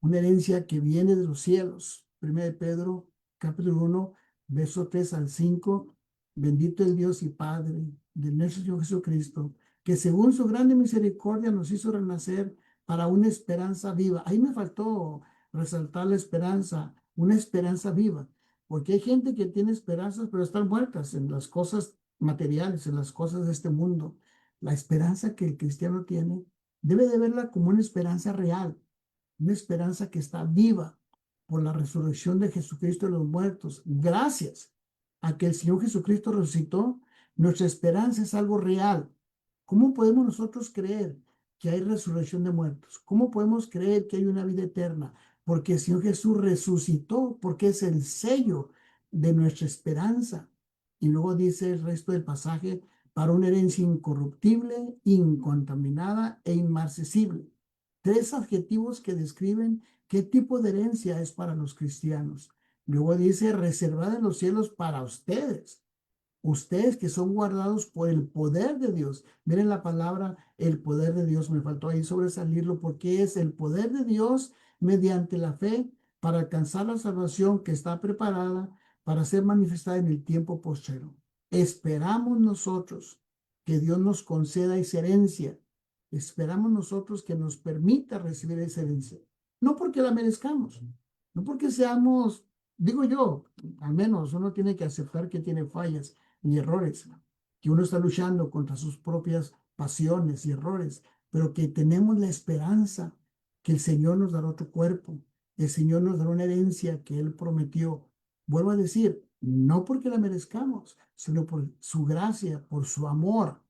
una herencia que viene de los cielos. Primera de Pedro, capítulo 1, verso 3 al 5. Bendito el Dios y Padre de nuestro Señor Jesucristo, que según su grande misericordia nos hizo renacer para una esperanza viva. Ahí me faltó resaltar la esperanza, una esperanza viva, porque hay gente que tiene esperanzas, pero están muertas en las cosas materiales, en las cosas de este mundo. La esperanza que el cristiano tiene debe de verla como una esperanza real, una esperanza que está viva por la resurrección de Jesucristo de los muertos. Gracias a que el Señor Jesucristo resucitó, nuestra esperanza es algo real. ¿Cómo podemos nosotros creer que hay resurrección de muertos? ¿Cómo podemos creer que hay una vida eterna? Porque el Señor Jesús resucitó, porque es el sello de nuestra esperanza. Y luego dice el resto del pasaje, para una herencia incorruptible, incontaminada e inmarcesible. Tres adjetivos que describen qué tipo de herencia es para los cristianos. Luego dice, reservada en los cielos para ustedes. Ustedes que son guardados por el poder de Dios. Miren la palabra, el poder de Dios. Me faltó ahí sobresalirlo porque es el poder de Dios mediante la fe para alcanzar la salvación que está preparada para ser manifestada en el tiempo postrero. Esperamos nosotros que Dios nos conceda esa herencia. Esperamos nosotros que nos permita recibir esa herencia. No porque la merezcamos, no porque seamos, digo yo, al menos uno tiene que aceptar que tiene fallas y errores, que uno está luchando contra sus propias pasiones y errores, pero que tenemos la esperanza que el Señor nos dará otro cuerpo, el Señor nos dará una herencia que Él prometió. Vuelvo a decir, no porque la merezcamos, sino por su gracia, por su amor.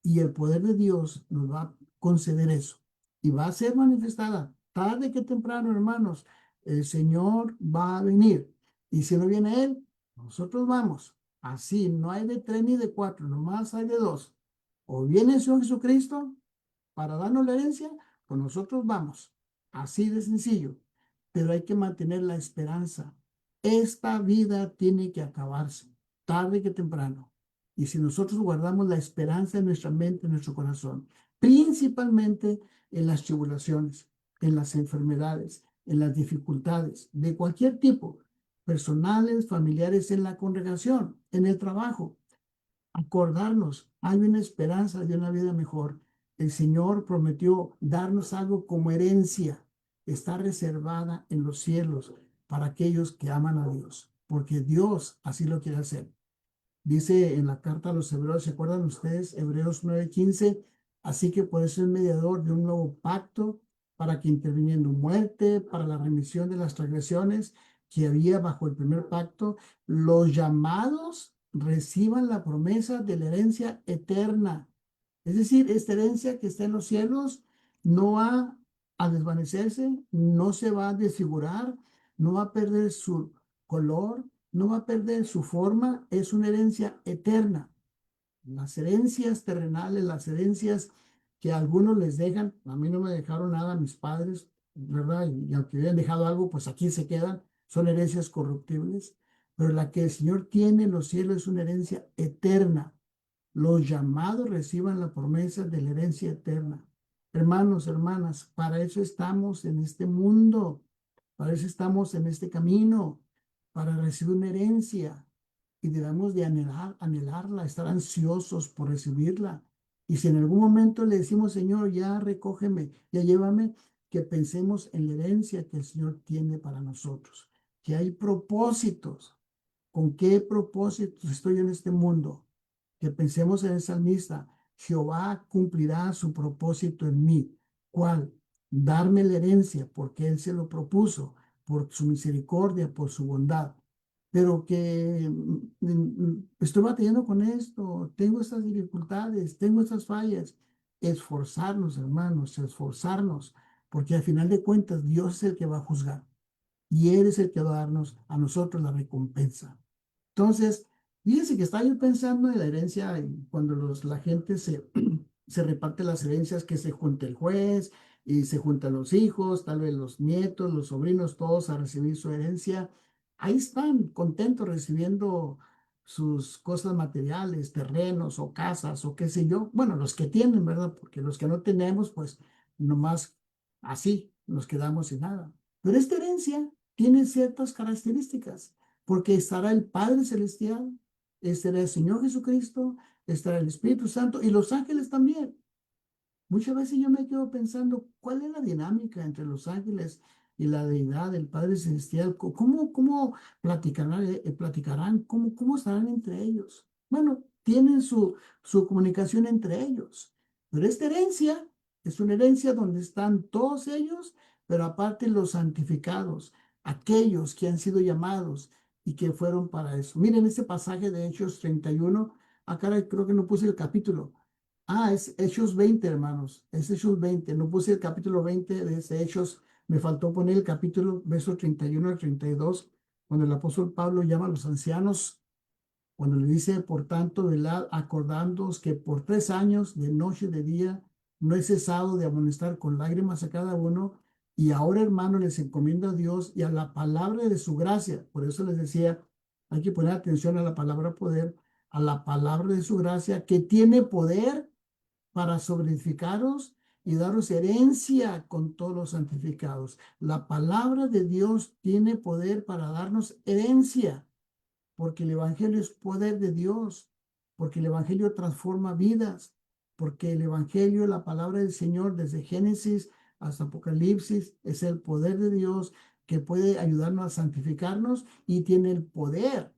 Y el poder de Dios nos va a conceder eso. Y va a ser manifestada tarde que temprano, hermanos. El Señor va a venir. Y si no viene Él, nosotros vamos. Así, no hay de tres ni de cuatro, nomás hay de dos. O viene el Señor Jesucristo para darnos la herencia, pues nosotros vamos. Así de sencillo. Pero hay que mantener la esperanza. Esta vida tiene que acabarse, tarde que temprano. Y si nosotros guardamos la esperanza en nuestra mente, en nuestro corazón, principalmente en las tribulaciones, en las enfermedades, en las dificultades de cualquier tipo, personales, familiares, en la congregación, en el trabajo, acordarnos, hay una esperanza de una vida mejor. El Señor prometió darnos algo como herencia. Está reservada en los cielos para aquellos que aman a Dios, porque Dios así lo quiere hacer. Dice en la carta a los Hebreos, ¿se acuerdan ustedes? Hebreos 9:15, así que por eso es mediador de un nuevo pacto para que interviniendo muerte, para la remisión de las transgresiones que había bajo el primer pacto, los llamados reciban la promesa de la herencia eterna. Es decir, esta herencia que está en los cielos no va a desvanecerse, no se va a desfigurar, no va a perder su color, no va a perder su forma, es una herencia eterna. Las herencias terrenales, las herencias que a algunos les dejan, a mí no me dejaron nada mis padres, ¿verdad? Y aunque hubieran dejado algo, pues aquí se quedan, son herencias corruptibles, pero la que el Señor tiene en los cielos es una herencia eterna. Los llamados reciban la promesa de la herencia eterna. Hermanos, hermanas, para eso estamos en este mundo, para eso estamos en este camino, para recibir una herencia y debemos de anhelarla, estar ansiosos por recibirla. Y si en algún momento le decimos, Señor, ya recógeme, ya llévame, que pensemos en la herencia que el Señor tiene para nosotros, que hay propósitos. ¿Con qué propósitos estoy en este mundo? Que pensemos en el salmista, Jehová cumplirá su propósito en mí. ¿Cuál? Darme la herencia, porque Él se lo propuso, por su misericordia, por su bondad. Pero que estoy batallando con esto, tengo estas dificultades, tengo estas fallas. Esforzarnos, hermanos, esforzarnos, porque al final de cuentas Dios es el que va a juzgar y Él es el que va a darnos a nosotros la recompensa. Entonces, fíjense que estaba yo pensando en la herencia, y cuando la gente se reparte las herencias, que se junte el juez, y se juntan los hijos, tal vez los nietos, los sobrinos, todos a recibir su herencia. Ahí están contentos recibiendo sus cosas materiales, terrenos o casas o qué sé yo. Bueno, los que tienen, ¿verdad? Porque los que no tenemos, pues nomás así nos quedamos sin nada. Pero esta herencia tiene ciertas características, porque estará el Padre Celestial, estará el Señor Jesucristo, estará el Espíritu Santo y los ángeles también. Muchas veces yo me quedo pensando, ¿cuál es la dinámica entre los ángeles y la deidad del Padre Celestial? ¿Cómo platicarán, platicarán? ¿Cómo estarán entre ellos? Bueno, tienen su comunicación entre ellos, pero esta herencia es una herencia donde están todos ellos, pero aparte los santificados, aquellos que han sido llamados y que fueron para eso. Miren este pasaje de Hechos 31, acá creo que no puse el capítulo. Ah, es Hechos 20, hermanos. Es Hechos 20. No puse el capítulo 20 de ese Hechos. Me faltó poner el capítulo, versos 31 al 32, cuando el apóstol Pablo llama a los ancianos, cuando le dice, por tanto, velad, acordándoos que por 3 años, de noche y de día, no he cesado de amonestar con lágrimas a cada uno. Y ahora, hermano, les encomiendo a Dios y a la palabra de su gracia. Por eso les decía, hay que poner atención a la palabra poder, a la palabra de su gracia, que tiene poder para sobreedificaros y daros herencia con todos los santificados. La palabra de Dios tiene poder para darnos herencia, porque el Evangelio es poder de Dios, porque el Evangelio transforma vidas, porque el Evangelio, la palabra del Señor, desde Génesis hasta Apocalipsis, es el poder de Dios que puede ayudarnos a santificarnos y tiene el poder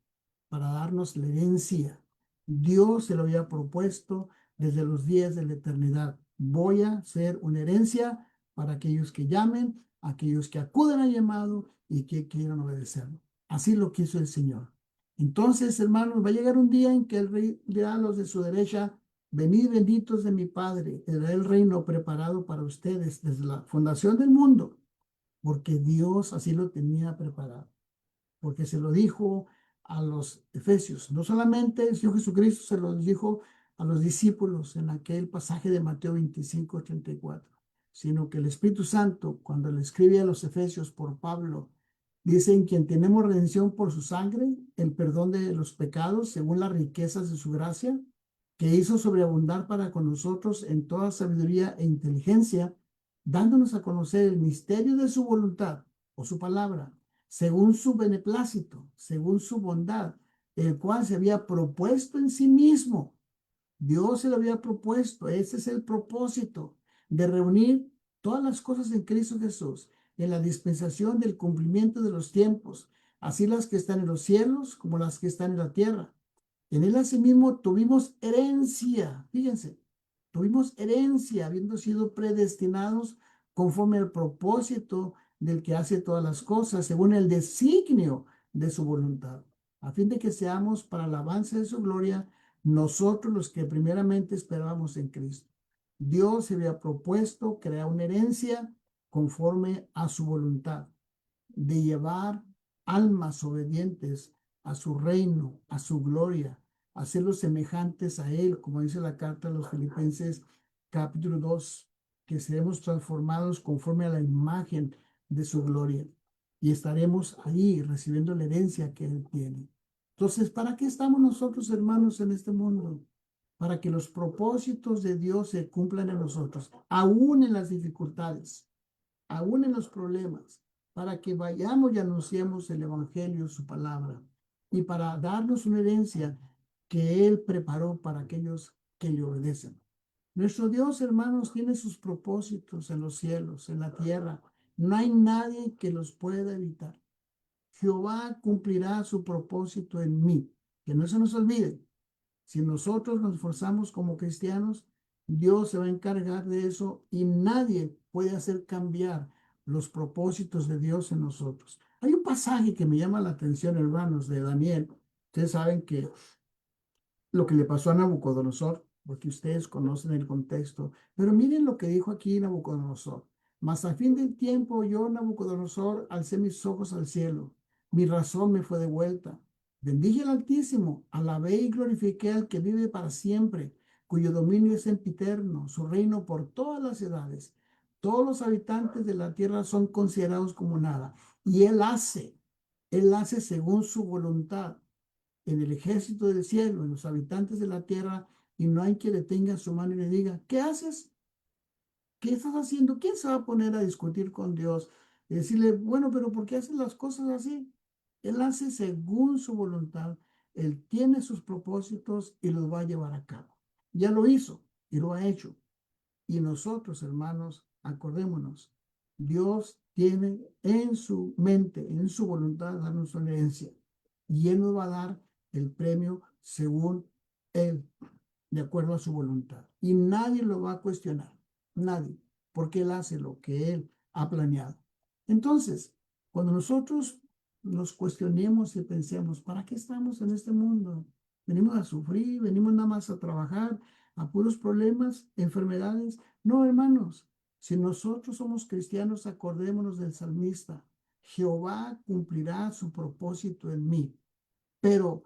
para darnos la herencia. Dios se lo había propuesto desde los días de la eternidad. Voy a ser una herencia para aquellos que llamen, aquellos que acuden al llamado y que quieran obedecerlo. Así lo quiso el Señor. Entonces, hermanos, va a llegar un día en que el rey dirá a los de su derecha, venid benditos de mi Padre, era el reino preparado para ustedes desde la fundación del mundo, porque Dios así lo tenía preparado, porque se lo dijo a los efesios. No solamente el Señor Jesucristo se lo dijo a los discípulos en aquel pasaje de Mateo 25:34, sino que el Espíritu Santo, cuando le escribe a los efesios por Pablo, dice en quien tenemos redención por su sangre, el perdón de los pecados, según las riquezas de su gracia, que hizo sobreabundar para con nosotros en toda sabiduría e inteligencia, dándonos a conocer el misterio de su voluntad o su palabra, según su beneplácito, según su bondad, el cual se había propuesto en sí mismo. Dios se lo había propuesto. Ese es el propósito de reunir todas las cosas en Cristo Jesús, en la dispensación del cumplimiento de los tiempos, así las que están en los cielos como las que están en la tierra. En él asimismo tuvimos herencia, fíjense, tuvimos herencia, habiendo sido predestinados conforme al propósito del que hace todas las cosas, según el designio de su voluntad, a fin de que seamos para el avance de su gloria, nosotros los que primeramente esperábamos en Cristo. Dios se había propuesto crear una herencia conforme a su voluntad, de llevar almas obedientes a su reino, a su gloria, hacerlos semejantes a Él, como dice la carta a los Filipenses capítulo 2, que seremos transformados conforme a la imagen de su gloria y estaremos ahí recibiendo la herencia que Él tiene. Entonces, ¿para qué estamos nosotros, hermanos, en este mundo? Para que los propósitos de Dios se cumplan en nosotros, aún en las dificultades, aún en los problemas, para que vayamos y anunciemos el Evangelio, su palabra, y para darnos una herencia que Él preparó para aquellos que le obedecen. Nuestro Dios, hermanos, tiene sus propósitos en los cielos, en la tierra. No hay nadie que los pueda evitar. Jehová cumplirá su propósito en mí. Que no se nos olvide. Si nosotros nos esforzamos como cristianos, Dios se va a encargar de eso y nadie puede hacer cambiar los propósitos de Dios en nosotros. Hay un pasaje que me llama la atención, hermanos, de Daniel. Ustedes saben que lo que le pasó a Nabucodonosor, porque ustedes conocen el contexto, pero miren lo que dijo aquí Nabucodonosor. Mas a fin del tiempo yo, Nabucodonosor, alcé mis ojos al cielo, mi razón me fue devuelta. Bendije al Altísimo, alabé y glorifiqué al que vive para siempre, cuyo dominio es sempiterno, su reino por todas las edades. Todos los habitantes de la tierra son considerados como nada. Y Él hace según su voluntad en el ejército del cielo, en los habitantes de la tierra, y no hay quien le tenga su mano y le diga, ¿qué haces? ¿Qué estás haciendo? ¿Quién se va a poner a discutir con Dios y decirle, bueno, pero ¿por qué haces las cosas así? Él hace según su voluntad, Él tiene sus propósitos y los va a llevar a cabo. Ya lo hizo y lo ha hecho. Y nosotros, hermanos, acordémonos, Dios tiene en su mente, en su voluntad, darnos una herencia. Y Él nos va a dar el premio según Él, de acuerdo a su voluntad. Y nadie lo va a cuestionar, nadie, porque Él hace lo que Él ha planeado. Entonces, cuando nosotros nos cuestionemos y pensemos, ¿para qué estamos en este mundo? Venimos a sufrir, venimos nada más a trabajar, a puros problemas, enfermedades. No, hermanos, si nosotros somos cristianos, acordémonos del salmista. Jehová cumplirá su propósito en mí. Pero,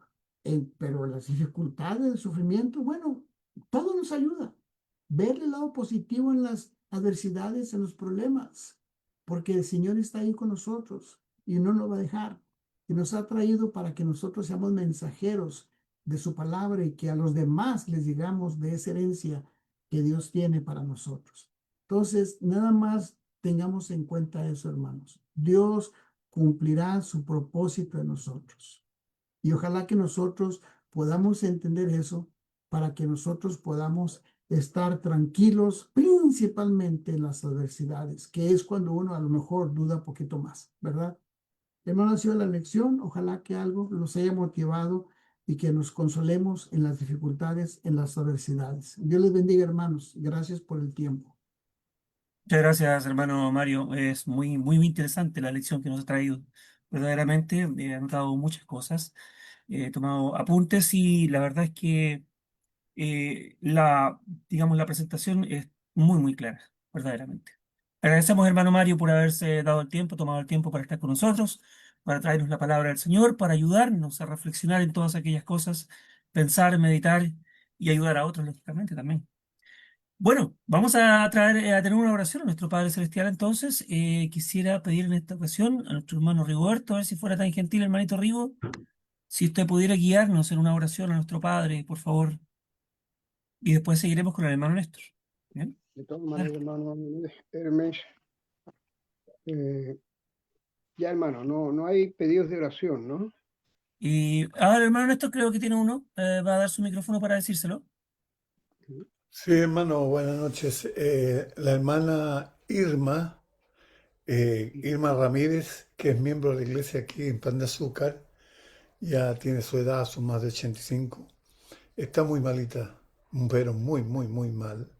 pero las dificultades, el sufrimiento, bueno, todo nos ayuda. Ver el lado positivo en las adversidades, en los problemas, porque el Señor está ahí con nosotros y no nos va a dejar. Y nos ha traído para que nosotros seamos mensajeros de su palabra y que a los demás les digamos de esa herencia que Dios tiene para nosotros. Entonces, nada más tengamos en cuenta eso, hermanos. Dios cumplirá su propósito en nosotros. Y ojalá que nosotros podamos entender eso para que nosotros podamos estar tranquilos, principalmente en las adversidades, que es cuando uno a lo mejor duda un poquito más, ¿verdad? Hermano, ha sido la lección. Ojalá que algo los haya motivado y que nos consolemos en las dificultades, en las adversidades. Dios les bendiga, hermanos. Gracias por el tiempo. Muchas gracias, hermano Mario. Es muy interesante la lección que nos ha traído. Verdaderamente, he anotado muchas cosas, he tomado apuntes y la verdad es que digamos, la presentación es muy clara, verdaderamente. Agradecemos, hermano Mario, por haberse dado el tiempo, tomado el tiempo para estar con nosotros, para traernos la palabra del Señor, para ayudarnos a reflexionar en todas aquellas cosas, pensar, meditar y ayudar a otros, lógicamente, también. Bueno, vamos a a tener una oración a nuestro Padre Celestial. Entonces, quisiera pedir en esta ocasión a nuestro hermano Rigoberto, a ver si fuera tan gentil, hermanito Rigo, si usted pudiera guiarnos en una oración a nuestro Padre, por favor, y después seguiremos con el hermano Néstor. ¿Bien? De todas Dale. maneras, hermano Hermes, ya hermano, no hay pedidos de oración, ¿no? Y ahora el hermano Néstor creo que tiene uno, va a dar su micrófono para decírselo. Sí, hermano, buenas noches. La hermana Irma, Irma Ramírez, que es miembro de la iglesia aquí en Pan de Azúcar, ya tiene su edad, son más de 85. Está muy malita, pero muy mal.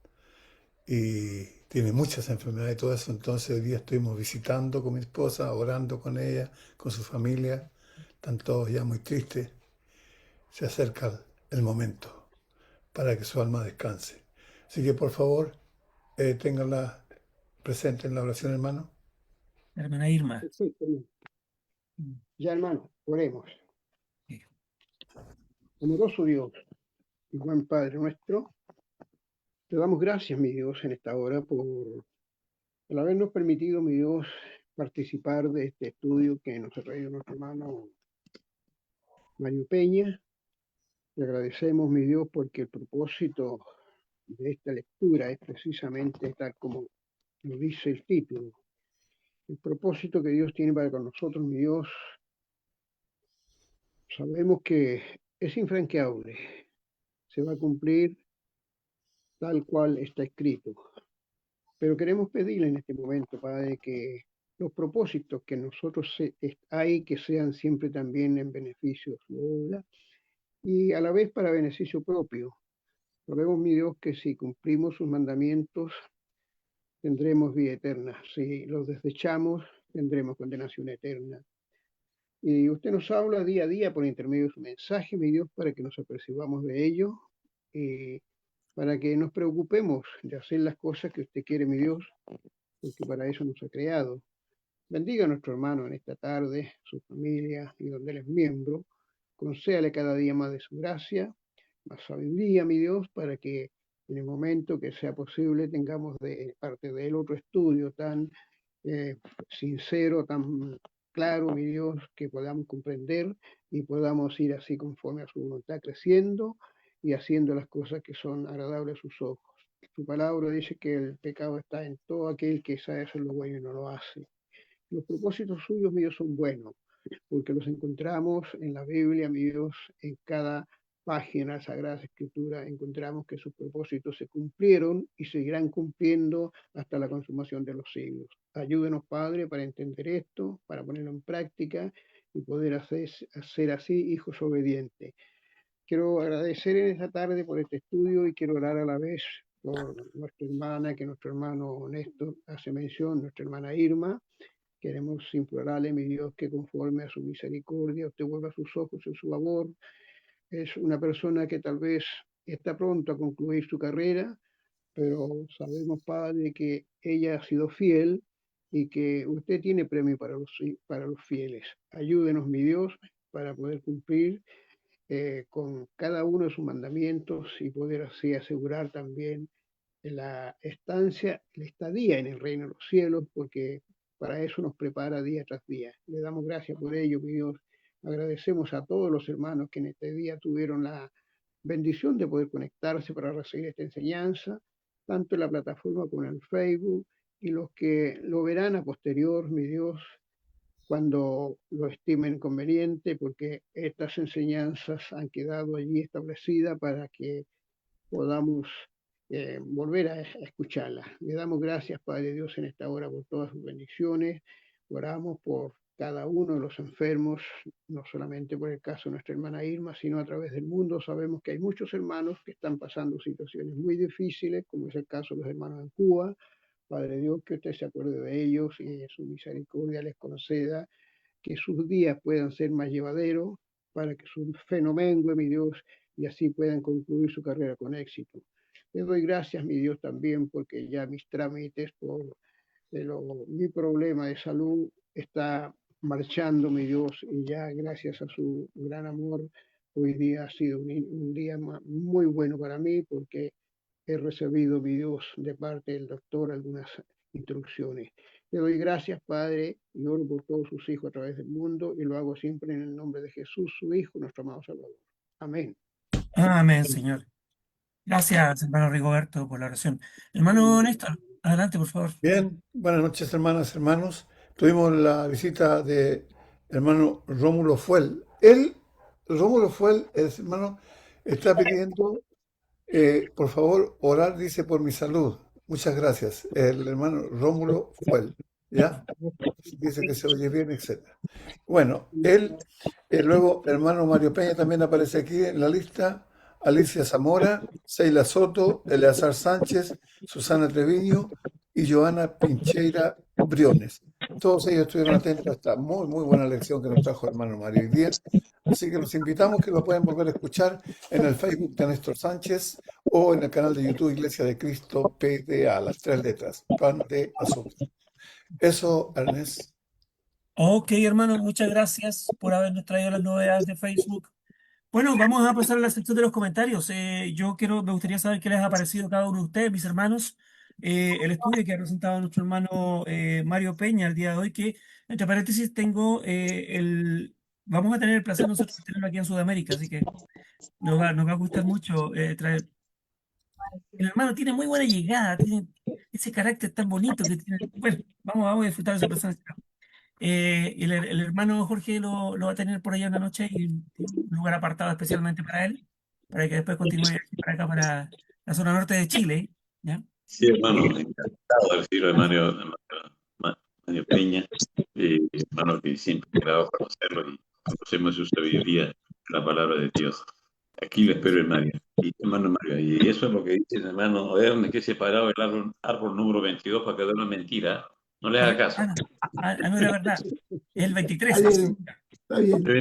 Y tiene muchas enfermedades y todo eso. Entonces hoy día estuvimos visitando con mi esposa, orando con ella, con su familia. Están todos ya muy tristes. Se acerca el momento para que su alma descanse. Así que por favor, ténganla presente en la oración, hermano. La hermana Irma. Perfecto, hermano. Ya hermano, oremos. Sí. Amoroso Dios y buen Padre nuestro, te damos gracias, mi Dios, en esta hora por el habernos permitido, mi Dios, participar de este estudio que nos ha traído nuestro hermano Mario Peña. Te agradecemos, mi Dios, porque el propósito de esta lectura es precisamente tal como lo dice el título. El propósito que Dios tiene para con nosotros, mi Dios, sabemos que es infranqueable, se va a cumplir tal cual está escrito. Pero queremos pedirle en este momento, Padre, que los propósitos que nosotros hay que sean siempre también en beneficio de su obra y a la vez para beneficio propio. Sabemos, mi Dios, que si cumplimos sus mandamientos tendremos vida eterna. Si los desechamos, tendremos condenación eterna. Y usted nos habla día a día por intermedio de su mensaje, mi Dios, para que nos apercibamos de ello, para que nos preocupemos de hacer las cosas que usted quiere, mi Dios, porque para eso nos ha creado. Bendiga a nuestro hermano en esta tarde, su familia y donde él es miembro. Concédale cada día más de su gracia, más sabiduría, mi Dios, para que En el momento que sea posible, tengamos de parte de él otro estudio tan sincero, tan claro, mi Dios, que podamos comprender y podamos ir así conforme a su voluntad, creciendo y haciendo las cosas que son agradables a sus ojos. Su palabra dice que el pecado está en todo aquel que sabe hacer lo bueno y no lo hace. Los propósitos suyos, míos, son buenos, porque los encontramos en la Biblia, mi Dios, en cada página de la Sagrada Escritura, encontramos que sus propósitos se cumplieron y seguirán cumpliendo hasta la consumación de los siglos. Ayúdenos, Padre, para entender esto, para ponerlo en práctica y poder hacer así hijos obedientes. Quiero agradecer en esta tarde por este estudio y quiero orar a la vez por nuestra hermana, que nuestro hermano Néstor hace mención, nuestra hermana Irma. Queremos implorarle, mi Dios, que conforme a su misericordia usted vuelva sus ojos en su amor. Es una persona que tal vez está pronto a concluir su carrera, pero sabemos, Padre, que ella ha sido fiel y que usted tiene premio para los fieles. Ayúdenos, mi Dios, para poder cumplir con cada uno de sus mandamientos y poder así asegurar también la estancia, la estadía en el reino de los cielos, porque para eso nos prepara día tras día. Le damos gracias por ello, mi Dios. Agradecemos a todos los hermanos que en este día tuvieron la bendición de poder conectarse para recibir esta enseñanza, tanto en la plataforma como en el Facebook, y los que lo verán a posterior, mi Dios, cuando lo estimen conveniente, porque estas enseñanzas han quedado allí establecidas para que podamos volver a escucharla. Le damos gracias, Padre Dios, en esta hora por todas sus bendiciones. Oramos por cada uno de los enfermos, no solamente por el caso de nuestra hermana Irma, sino a través del mundo. Sabemos que hay muchos hermanos que están pasando situaciones muy difíciles, como es el caso de los hermanos en Cuba. Padre Dios, que usted se acuerde de ellos y en su misericordia les conceda que sus días puedan ser más llevaderos, para que su fe no mengue, mi Dios, y así puedan concluir su carrera con éxito. Le doy gracias, mi Dios, también porque ya mis trámites por mi problema de salud está marchando, mi Dios, y ya gracias a su gran amor, hoy día ha sido un día muy bueno para mí porque he recibido, mi Dios, de parte del doctor algunas instrucciones. Le doy gracias, Padre, y oro por todos sus hijos a través del mundo, y lo hago siempre en el nombre de Jesús, su Hijo, nuestro amado Salvador. Amén. Amén, Señor. Gracias, hermano Rigoberto, por la oración. Hermano Néstor, adelante, por favor. Bien, buenas noches, hermanas, hermanos. Tuvimos la visita de hermano Rómulo Fuel. Rómulo Fuel, el hermano, está pidiendo, por favor, orar, dice, por mi salud. Muchas gracias. El hermano Rómulo Fuel, ¿ya? Dice que se oye bien, etc. Bueno, luego el hermano Mario Peña también aparece aquí en la lista. Alicia Zamora, Seila Soto, Eleazar Sánchez, Susana Treviño y Joana Pincheira Briones. Todos ellos estuvieron atentos a esta muy, muy buena lección que nos trajo el hermano Mario hoy día. Así que los invitamos que lo pueden volver a escuchar en el Facebook de Néstor Sánchez o en el canal de YouTube Iglesia de Cristo PDA, las 3 letras, Pan de Azúcar. Eso, Ernest. Ok, hermano, muchas gracias por habernos traído las novedades de Facebook. Bueno, vamos a pasar a la sección de los comentarios. Me gustaría saber qué les ha parecido a cada uno de ustedes, mis hermanos, el estudio que ha presentado nuestro hermano Mario Peña el día de hoy, que, entre paréntesis, vamos a tener el placer nosotros de tenerlo aquí en Sudamérica, así que nos va a gustar mucho traer. El hermano tiene muy buena llegada, tiene ese carácter tan bonito que tiene. Bueno, vamos a disfrutar de su presencia. El hermano Jorge lo va a tener por allá una noche y un lugar apartado especialmente para él, para que después continúe aquí para acá, para la zona norte de Chile, ¿ya? Sí, hermano, encantado de recibirlo de Mario Peña, hermano que siempre me agrada conocerlo y conocemos su sabiduría, la palabra de Dios. Aquí lo espero, hermano Mario. Y eso es lo que dice el hermano Ernest, que he separado el árbol número 22 para que dé una mentira. No le haga caso. No era verdad. Es el 23. Está bien, está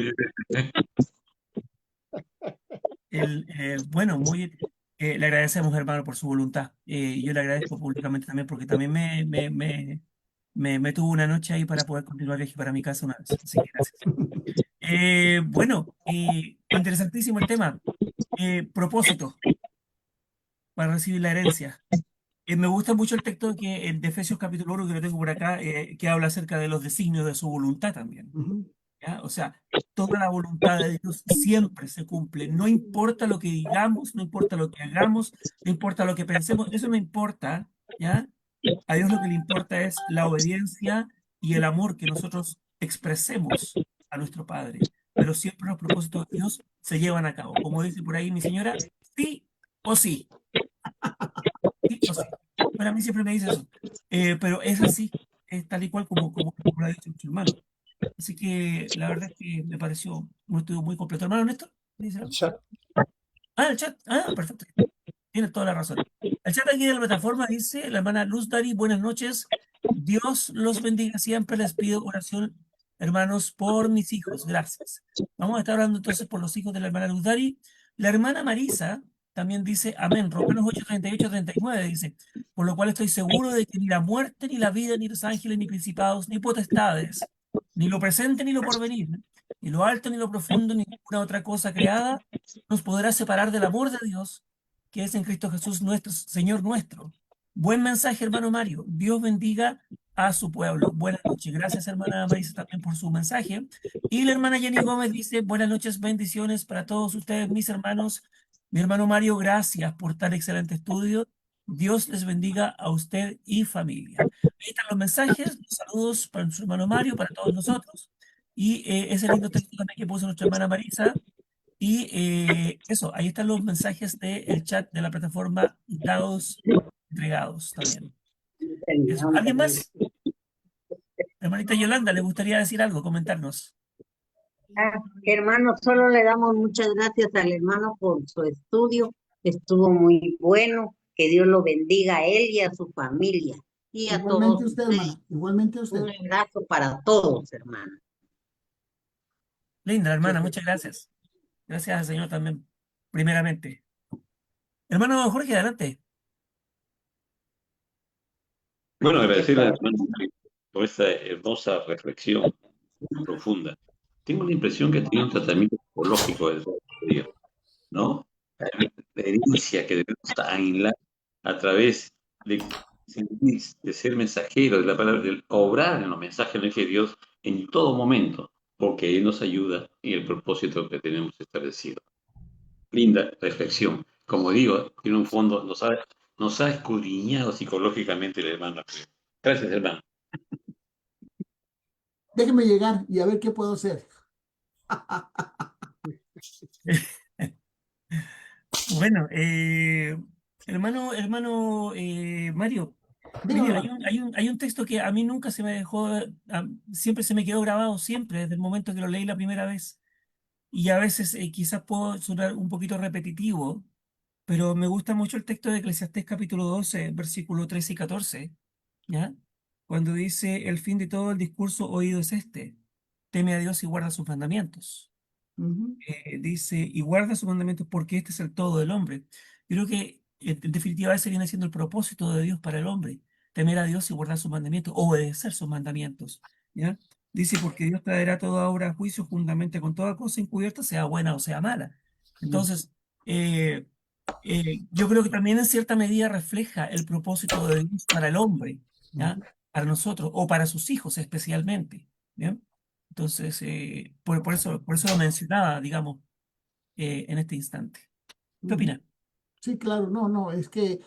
bien. Bueno, le agradecemos, hermano, por su voluntad. Yo le agradezco públicamente también, porque también me tuvo una noche ahí para poder continuar el viaje para mi casa una vez. Así que gracias. Bueno, interesantísimo el tema. Propósito. para recibir la herencia. Me gusta mucho el texto de Efesios capítulo 1, que lo tengo por acá, que habla acerca de los designios de su voluntad también. Ujú. ¿Ya? O sea, toda la voluntad de Dios siempre se cumple. No importa lo que digamos, no importa lo que hagamos, no importa lo que pensemos, eso no importa, ¿ya? A Dios lo que le importa es la obediencia y el amor que nosotros expresemos a nuestro Padre. Pero siempre los propósitos de Dios se llevan a cabo. Como dice por ahí mi señora, sí o sí, sí o sí. Bueno, a mí siempre me dice eso. Pero es así, es tal y cual como lo ha dicho nuestro hermano. Así que la verdad es que me pareció un estudio muy completo. Hermano Néstor, ¿me dice algo? Ya. Ah, el chat. Ah, perfecto. Tienes toda la razón. El chat aquí de la plataforma dice, la hermana Luz Dari, buenas noches. Dios los bendiga siempre. Les pido oración, hermanos, por mis hijos. Gracias. Vamos a estar hablando entonces por los hijos de la hermana Luz Dari. La hermana Marisa también dice, amén. Romanos 8, 38, 39 dice, por lo cual estoy seguro de que ni la muerte, ni la vida, ni los ángeles, ni principados, ni potestades, ni lo presente, ni lo porvenir, ni lo alto, ni lo profundo, ni ninguna otra cosa creada, nos podrá separar del amor de Dios que es en Cristo Jesús nuestro Señor nuestro. Buen mensaje, hermano Mario. Dios bendiga a su pueblo. Buenas noches. Gracias, hermana Marisa, también por su mensaje. Y la hermana Jenny Gómez dice, buenas noches, bendiciones para todos ustedes, mis hermanos. Mi hermano Mario, gracias por tan excelente estudio. Dios les bendiga a usted y familia. Ahí están los mensajes, los saludos para su hermano Mario, para todos nosotros. Y ese lindo texto también que puso nuestra hermana Marisa. Y eso, ahí están los mensajes del chat de la plataforma dados, entregados también. Eso. ¿Alguien más? Hermanita Yolanda, ¿le gustaría decir algo, comentarnos? Hermano, solo le damos muchas gracias al hermano por su estudio. Estuvo muy bueno. Que Dios lo bendiga a él y a su familia. Y a Igualmente todos usted, ustedes. hermana, igualmente usted. Un abrazo para todos, hermano. Linda, hermana, muchas gracias. Gracias al Señor también, primeramente. Hermano Jorge, adelante. Bueno, agradecerle al hermano Mario por esta hermosa reflexión profunda. Tengo la impresión que tiene un tratamiento psicológico del Dios, ¿no? La herencia que debemos aislar a través de, de ser mensajero de la palabra, de obrar en los mensajes de Dios en todo momento, porque Él nos ayuda en el propósito que tenemos establecido. Linda reflexión. Como digo, tiene un fondo, nos ha escudriñado psicológicamente el hermano. Gracias, hermano. Déjeme llegar y a ver qué puedo hacer. Bueno, hermano Mario, Dígame, mire, hermano. hay un texto que a mí nunca se me dejó, siempre se me quedó grabado, siempre, desde el momento que lo leí la primera vez. Y a veces quizás puedo sonar un poquito repetitivo, pero me gusta mucho el texto de Eclesiastés capítulo 12, versículo 13 y 14, ¿ya? Cuando dice, el fin de todo el discurso oído es este, teme a Dios y guarda sus mandamientos. Ujú. Dice, y guarda sus mandamientos porque este es el todo del hombre. Yo creo que en definitiva ese viene siendo el propósito de Dios para el hombre, temer a Dios y guardar sus mandamientos, obedecer sus mandamientos, ¿ya? Dice, porque Dios traerá toda obra a juicio juntamente con toda cosa encubierta, sea buena o sea mala. Sí. Entonces, eh, yo creo que también en cierta medida refleja el propósito de Dios para el hombre, ¿ya? Ujú. Para nosotros, o para sus hijos especialmente, ¿bien? Entonces, por eso lo mencionaba, digamos, en este instante. ¿Qué Ujú. opina? Sí, claro, no, no, es que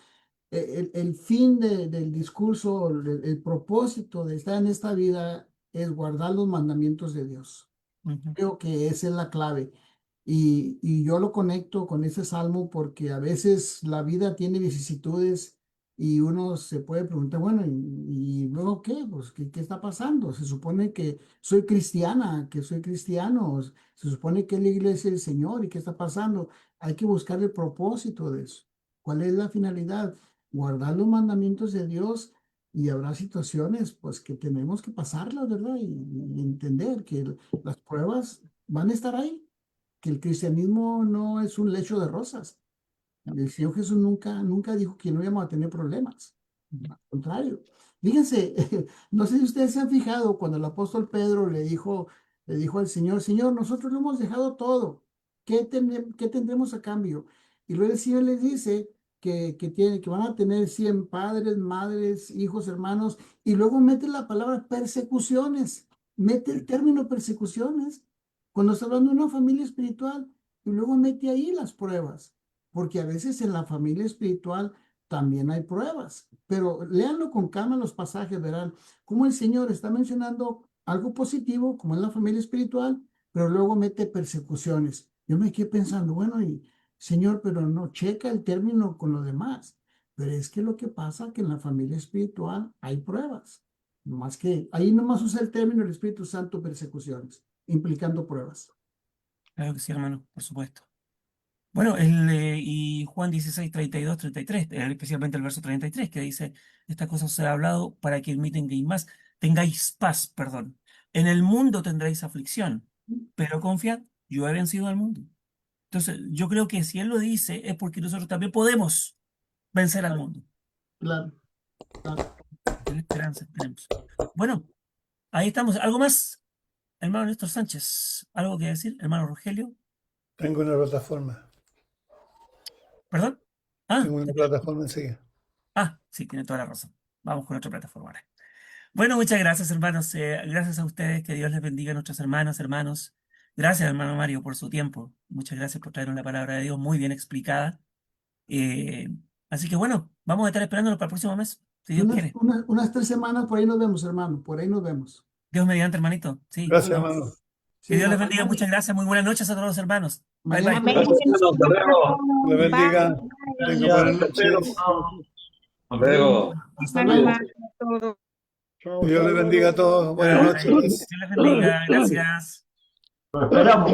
el fin del discurso, el propósito de estar en esta vida es guardar los mandamientos de Dios. Ujú. Creo que esa es la clave. Y yo lo conecto con ese salmo porque a veces la vida tiene vicisitudes y uno se puede preguntar, bueno, ¿y luego qué? Pues, ¿qué está pasando? Se supone que soy cristiana, que soy cristiano, se supone que es la iglesia del Señor y ¿qué está pasando? Hay que buscar el propósito de eso. ¿Cuál es la finalidad? Guardar los mandamientos de Dios y habrá situaciones pues que tenemos que pasarlas, ¿verdad? Y entender que las pruebas van a estar ahí, que el cristianismo no es un lecho de rosas. El Señor Jesús nunca dijo que no íbamos a tener problemas. Al contrario. Fíjense, no sé si ustedes se han fijado cuando el apóstol Pedro le dijo al Señor, Señor, nosotros lo hemos dejado todo. ¿Qué tendremos a cambio? Y luego el Señor les dice, que van a tener 100 padres, madres, hijos, hermanos, y luego mete la palabra persecuciones, mete el término persecuciones, cuando está hablando de una familia espiritual, y luego mete ahí las pruebas, porque a veces en la familia espiritual también hay pruebas, pero léanlo con calma los pasajes, verán cómo el Señor está mencionando algo positivo, como es la familia espiritual, pero luego mete persecuciones. Yo me quedé pensando, bueno, y Señor, pero no checa el término con lo demás. Pero es que lo que pasa es que en la familia espiritual hay pruebas. Más que ahí nomás usa el término el Espíritu Santo persecuciones, implicando pruebas. Claro que sí, hermano, por supuesto. Bueno, y Juan 16, 32, 33, especialmente el verso 33, que dice, estas cosas os he hablado para que en mí tengáis paz, perdón. En el mundo tendréis aflicción, pero confiad, yo he vencido al mundo. Entonces, yo creo que si Él lo dice es porque nosotros también podemos vencer al mundo. Claro, claro. Tener esperanza tenemos. Bueno, ahí estamos. ¿Algo más, hermano Néstor Sánchez? ¿Algo que decir, hermano Rogelio? Tengo una plataforma. ¿Perdón? Ah, Tengo una plataforma enseguida. sí, tiene toda la razón. Vamos con otra plataforma ahora. Bueno, muchas gracias, hermanos. Gracias a ustedes. Que Dios les bendiga a nuestras hermanas, hermanos. Gracias, hermano Mario, por su tiempo. Muchas gracias por traernos la palabra de Dios muy bien explicada. Eh, Así que bueno, vamos a estar esperándonos para el próximo mes, si Dios quiere. Unas 3 semanas, por ahí nos vemos, hermano. Por ahí nos vemos. Dios mediante, hermanito. Sí. Gracias, hermano. Que Sí, Dios les bendiga. Muchas gracias. Muy buenas noches a todos los hermanos. Bye, mañana. bye. Amén. Gracias, hermano. Hasta luego. Le bendiga. Bye. Tenga buenas Gracias. noches. Hasta luego. Hasta Bye, luego. bye a todos. Chao, Dios le chao. bendiga a todos. Buenas Bye. noches. Dios les bendiga. Gracias. Lo esperamos.